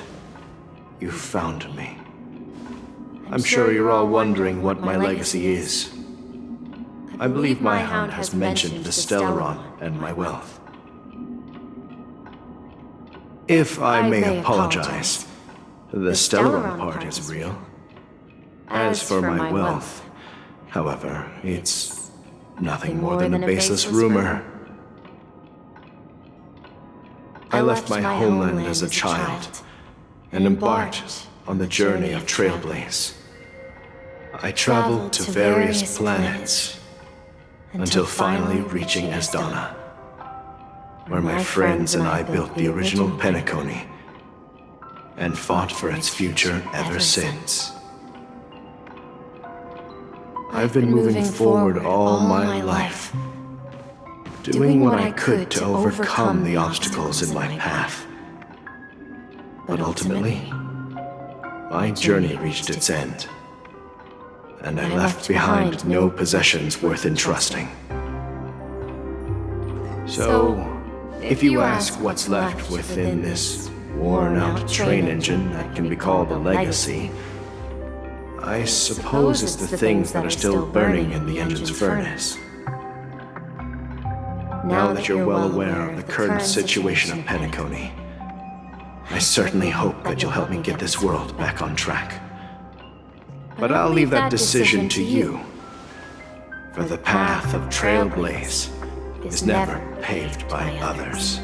you found me. I'm sure you're all wondering what my legacy is. I believe miHound has mentioned the Stellaron and my wealth. If I may apologize, the Stellaron part is real. As for my wealth, however, it's nothing more than a baseless rumor. I left my homeland as a child and embarked on the journey of Trailblaze. I traveled to various planets until finally reaching Asdana, where my friends and I built the original Penacony and fought for its future ever since. I've been moving forward all my life, doing what I could to overcome the obstacles in my path. But ultimately, my journey reached its end, and I left behind no possessions worth entrusting. So, if you ask what's left within this worn-out train engine that can be called a legacy, I suppose it's the things that are still burning in the engine's furnace. Now that you're well aware of the current situation of Penacony, I certainly hope that you'll help me get this world back on track. But I'll leave that decision to you, for the path of Trailblaze is never paved by others.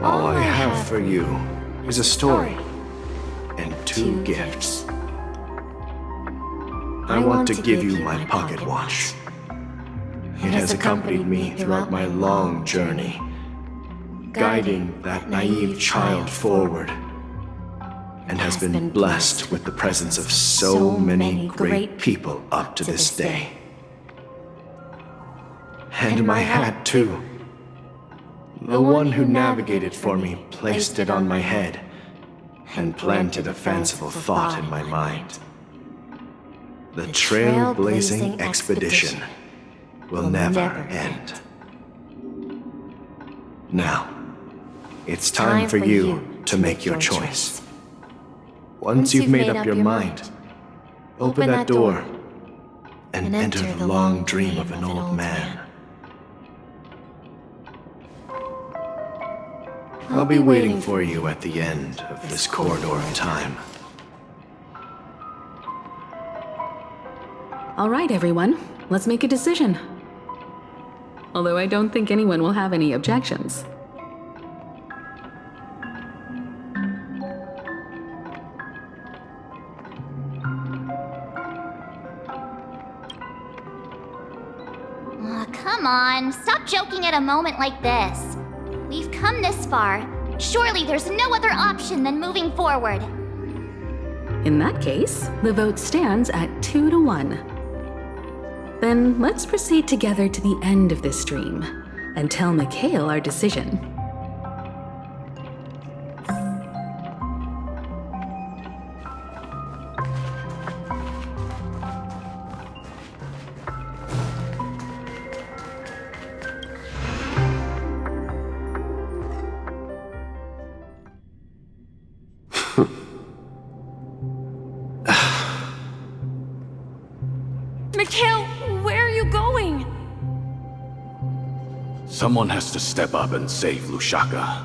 All I have for you is a story and 2 gifts. I want to give you my pocket watch. It has accompanied me throughout my long journey, guiding that naive child forward, and has been blessed with the presence of so many great people up to this day. And my hat, too. The one who navigated for me placed it on my head and planted a fanciful thought in my mind. The Trailblazing expedition will never end. Now, it's time for you to make your choice. Once you've made up your mind, open that door and enter the long dream of an old man. I'll be waiting for you at the end of this corridor of time. All right, everyone, let's make a decision. Although I don't think anyone will have any objections. Come on, stop joking at a moment like this. We've come this far. Surely there's no other option than moving forward. In that case, the vote stands at 2-1. Then let's proceed together to the end of this stream and tell Mikhail our decision. Mikhail, where are you going? Someone has to step up and save Lushaka.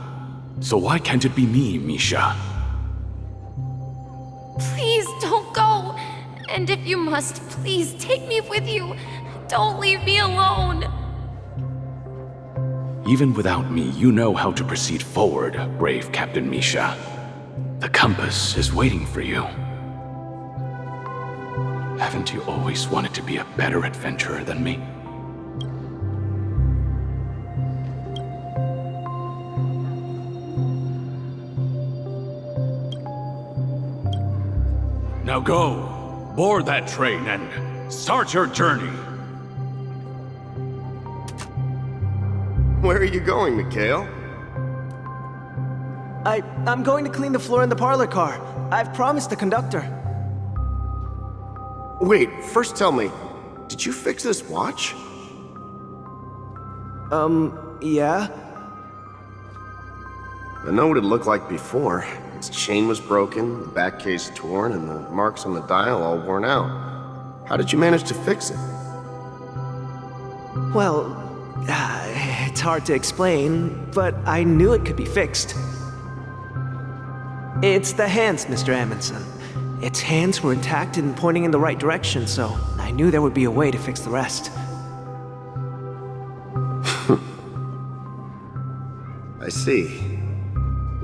So why can't it be me, Misha? Please don't go. And if you must, please take me with you. Don't leave me alone. Even without me, you know how to proceed forward, brave Captain Misha. The compass is waiting for you. Haven't you always wanted to be a better adventurer than me? Now go, board that train and start your journey. Where are you going, Mikhail? I'm going to clean the floor in the parlor car. I've promised the conductor. Wait, first tell me, did you fix this watch? Yeah? I know what it looked like before. Its chain was broken, the back case torn, and the marks on the dial all worn out. How did you manage to fix it? Well, it's hard to explain, but I knew it could be fixed. It's the hands, Mr. Amundsen. Its hands were intact and pointing in the right direction, so I knew there would be a way to fix the rest. I see.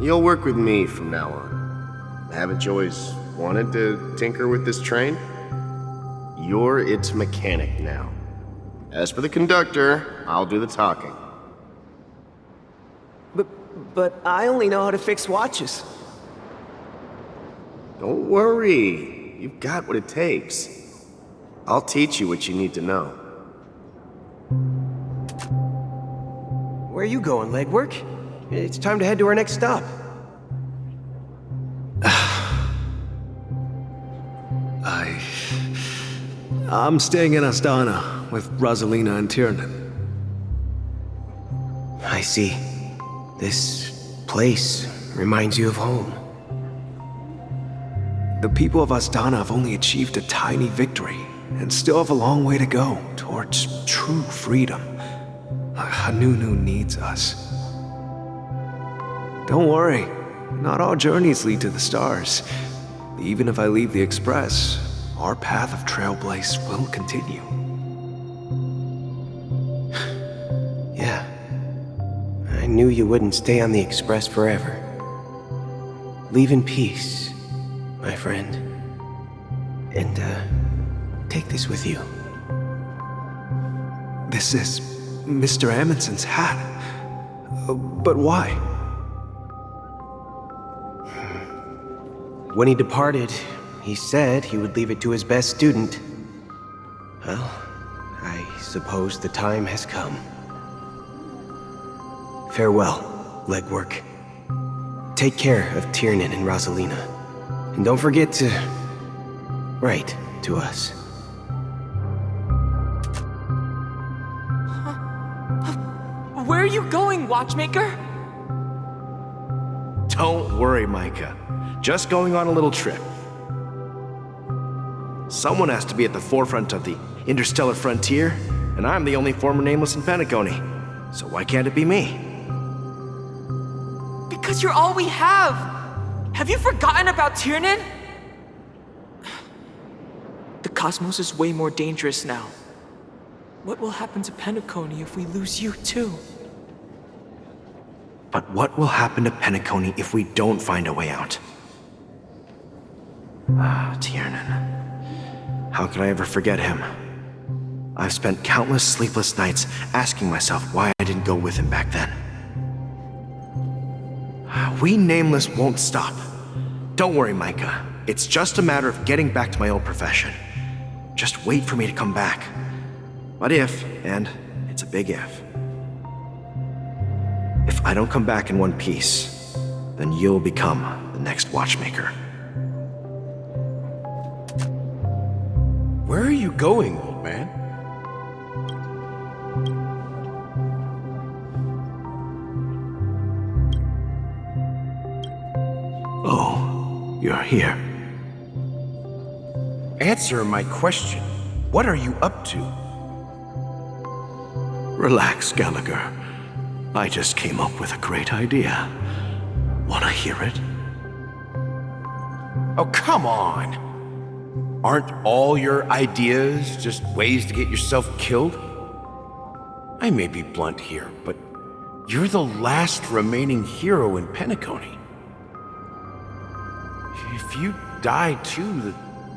You'll work with me from now on. Haven't you always wanted to tinker with this train? You're its mechanic now. As for the conductor, I'll do the talking. But I only know how to fix watches. Don't worry. You've got what it takes. I'll teach you what you need to know. Where are you going, legwork? It's time to head to our next stop. I'm staying in Astana with Rosalina and Tiernan. I see. This place reminds you of home. The people of Astana have only achieved a tiny victory and still have a long way to go towards true freedom. Hanunu needs us. Don't worry, not all journeys lead to the stars. Even if I leave the Express, our path of Trailblaze will continue. Yeah, I knew you wouldn't stay on the Express forever. Leave in peace, my friend. And, take this with you. This is Mr. Amundsen's hat. But why? When he departed, he said he would leave it to his best student. Well, I suppose the time has come. Farewell, legwork. Take care of Tiernan and Rosalina. And don't forget to write to us. Where are you going, Watchmaker? Don't worry, Micah. Just going on a little trip. Someone has to be at the forefront of the interstellar frontier, and I'm the only former nameless in Penacony. So why can't it be me? Because you're all we have! Have you forgotten about Tiernan? The cosmos is way more dangerous now. What will happen to Penacony if we lose you too? But what will happen to Penacony if we don't find a way out? Ah, Tiernan. How could I ever forget him? I've spent countless sleepless nights asking myself why I didn't go with him back then. We Nameless won't stop. Don't worry, Micah. It's just a matter of getting back to my old profession. Just wait for me to come back. What if, and it's a big if I don't come back in one piece, then you'll become the next Watchmaker. Where are you going, old man? Oh, you're here. Answer my question. What are you up to? Relax, Gallagher. I just came up with a great idea. Wanna hear it? Oh, come on! Aren't all your ideas just ways to get yourself killed? I may be blunt here, but you're the last remaining hero in Penacony. If you die too, the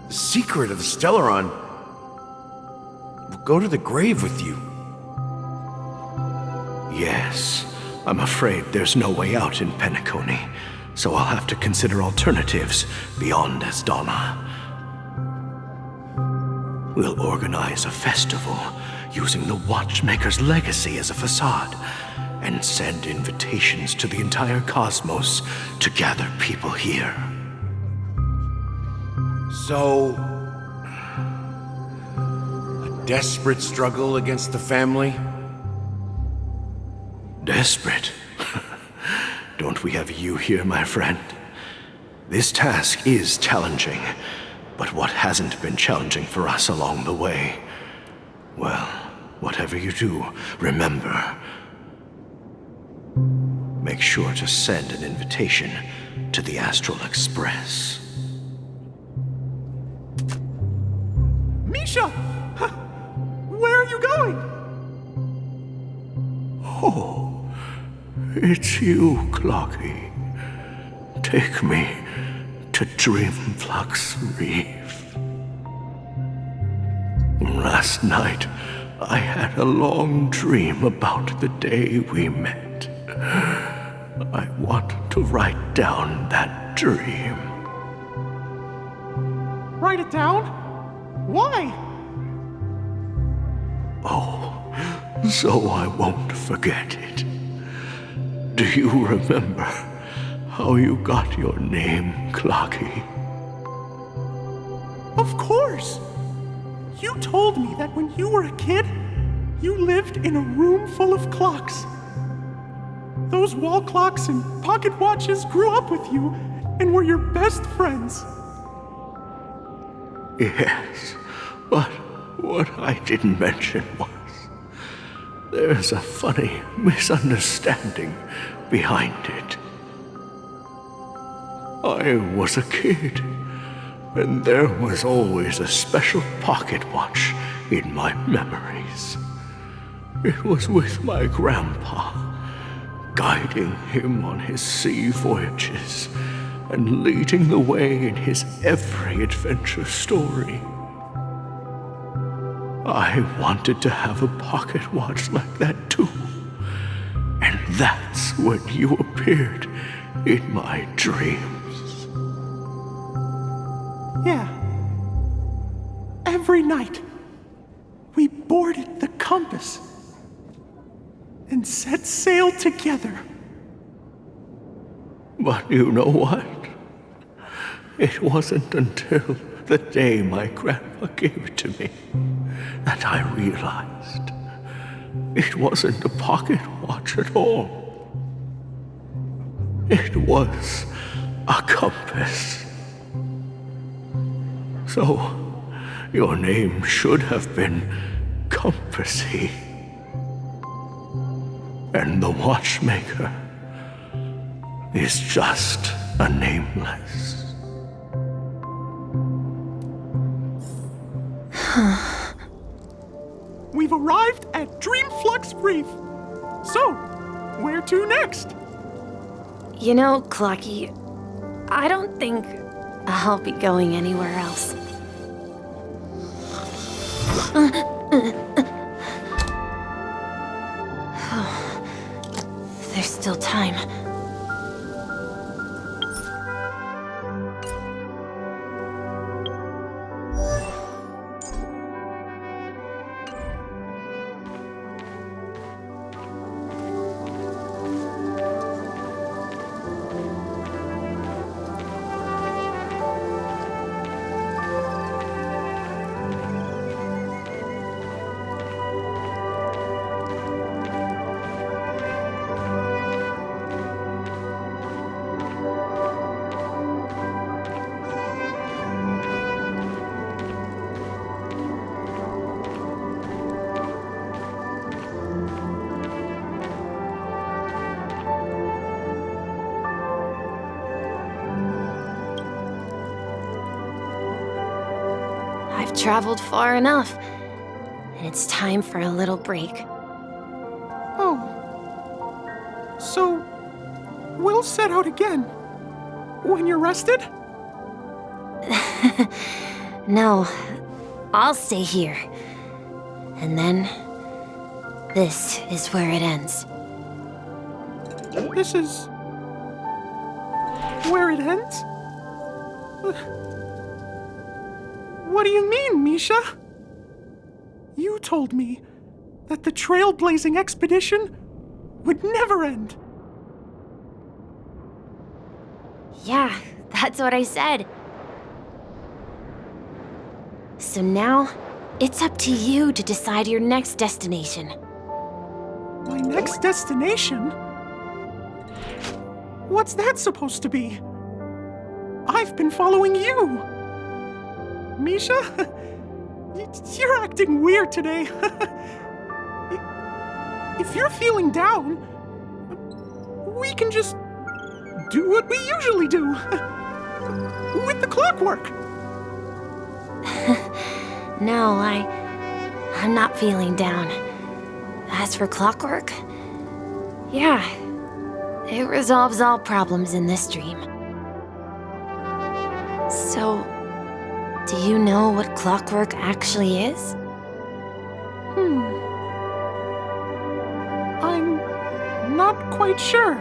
secret of the Stellaron will go to the grave with you. Yes, I'm afraid there's no way out in Penacony, so I'll have to consider alternatives beyond Asdana. We'll organize a festival using the Watchmaker's legacy as a facade and send invitations to the entire cosmos to gather people here. So, a desperate struggle against the family? Desperate? Don't we have you here, my friend? This task is challenging, but what hasn't been challenging for us along the way? Well, whatever you do, remember, make sure to send an invitation to the Astral Express. Misha! Where are you going? Oh, it's you, Clocky. Take me to Dreamflux Reef. Last night, I had a long dream about the day we met. I want to write down that dream. Write it down? Why? Oh, so I won't forget it. Do you remember how you got your name, Clocky? Of course! You told me that when you were a kid, you lived in a room full of clocks. Those wall clocks and pocket watches grew up with you and were your best friends. Yes, but what I didn't mention was there's a funny misunderstanding behind it. I was a kid, and there was always a special pocket watch in my memories. It was with my grandpa, guiding him on his sea voyages and leading the way in his every adventure story. I wanted to have a pocket watch like that too. And that's when you appeared in my dreams. Yeah. Every night, we boarded the compass and set sail together. But you know what? It wasn't until the day my grandpa gave it to me that I realized it wasn't a pocket watch at all. It was a compass. So, your name should have been Compassy. And the watchmaker is just a nameless. We've arrived at Dreamflux Reef. So, where to next? You know, Clocky, I don't think I'll be going anywhere else. There's still time. I've traveled far enough, and it's time for a little break. Oh. So, we'll set out again when you're rested? No, I'll stay here. And then, this is where it ends. This is where it ends? What do you mean, Misha? You told me that the trailblazing expedition would never end. Yeah, that's what I said. So now, it's up to you to decide your next destination. My next destination? What's that supposed to be? I've been following you. Misha? You're acting weird today. If you're feeling down, we can just do what we usually do. With the clockwork. No, I'm not feeling down. As for clockwork, yeah, it resolves all problems in this dream. So, do you know what clockwork actually is? I'm not quite sure.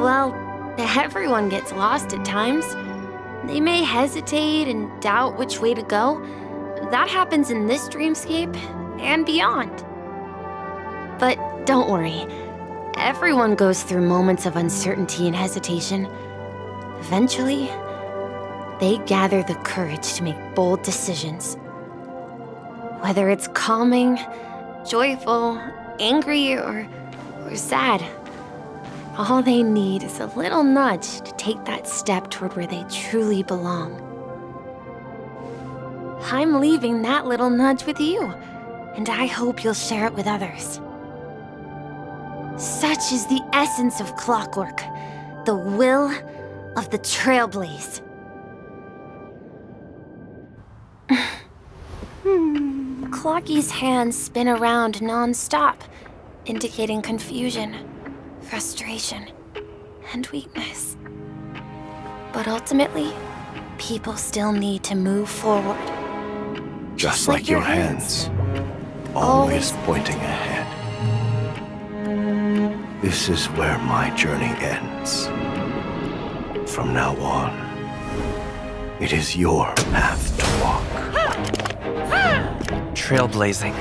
Well, everyone gets lost at times. They may hesitate and doubt which way to go. That happens in this dreamscape and beyond. But don't worry. Everyone goes through moments of uncertainty and hesitation. Eventually, they gather the courage to make bold decisions. Whether it's calming, joyful, angry, or sad, all they need is a little nudge to take that step toward where they truly belong. I'm leaving that little nudge with you, and I hope you'll share it with others. Such is the essence of clockwork, the will of the Trailblaze. Clocky's hands spin around non-stop, indicating confusion, frustration, and weakness. But ultimately, people still need to move forward. Just like your hands, always pointing ahead. This is where my journey ends. from now on. It is your path to walk. Trailblazing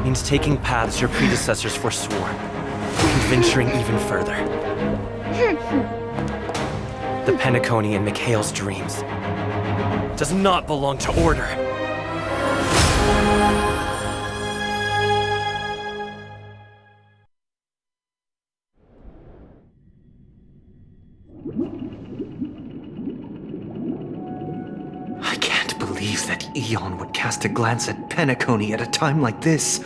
means taking paths your predecessors forswore, and venturing even further. The Penacony in Mikhail's dreams does not belong to Order. I can't believe that Eon would cast a glance at Penacony at a time like this.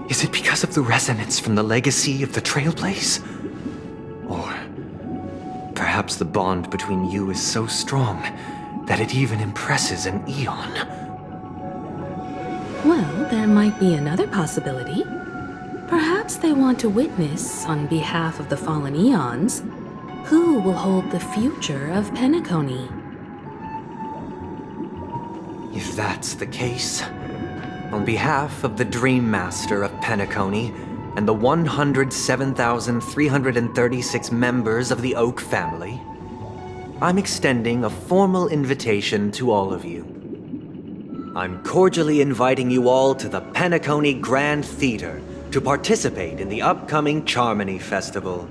Is it because of the resonance from the legacy of the Trailblaze? Or perhaps the bond between you is so strong that it even impresses an Eon? Well, there might be another possibility. Perhaps they want to witness, on behalf of the fallen Eons, who will hold the future of Penacony. If that's the case, on behalf of the Dream Master of Penacony and the 107,336 members of the Oak family, I'm extending a formal invitation to all of you. I'm cordially inviting you all to the Penacony Grand Theater to participate in the upcoming Charmony Festival.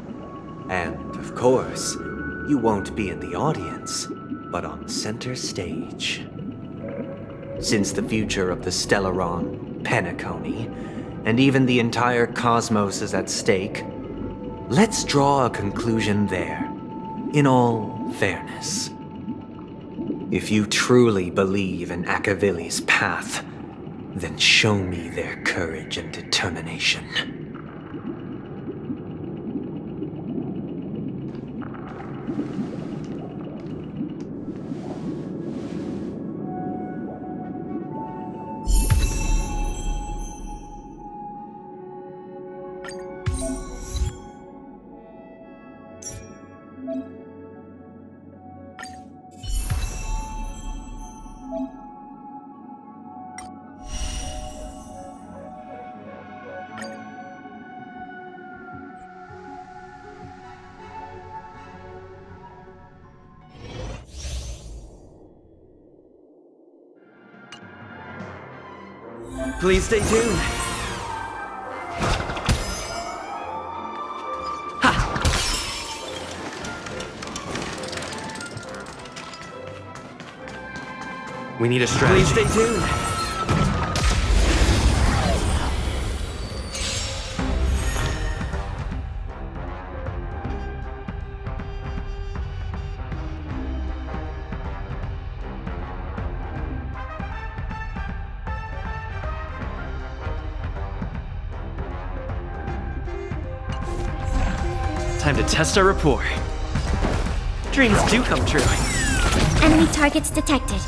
And, of course, you won't be in the audience, but on center stage. Since the future of the Stellaron, Penacony, and even the entire cosmos is at stake, let's draw a conclusion there, in all fairness. If you truly believe in Akavili's path, then show me their courage and determination. Please stay tuned. Ha! We need a strategy. Please stay tuned. Time to test our rapport. Dreams do come true. Enemy targets detected.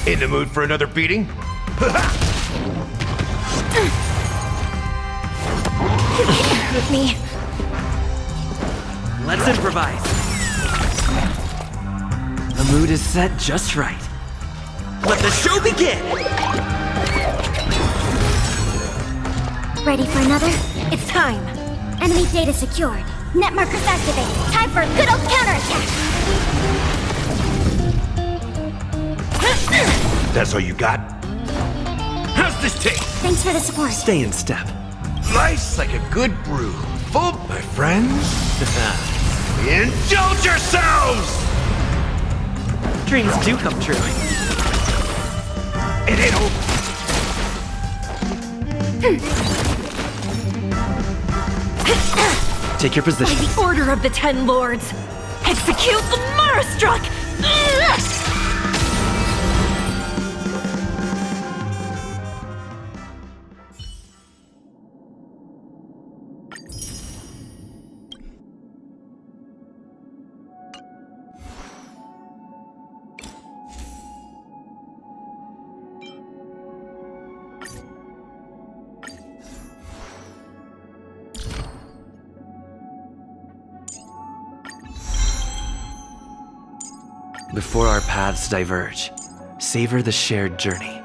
In the mood for another beating? With me. Let's improvise. The mood is set just right. Let the show begin! Ready for another? It's time. Enemy data secured. Net markers activated. Time for a good old counterattack. That's all you got? How's this taste? Thanks for the support. Stay in step. Nice like a good brew. Full, my friends. Indulge yourselves! Dreams do come true. It ain't over. Take your position. By the order of the 10 Lords, execute the Marastruck! Before our paths diverge, savor the shared journey.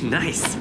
Nice.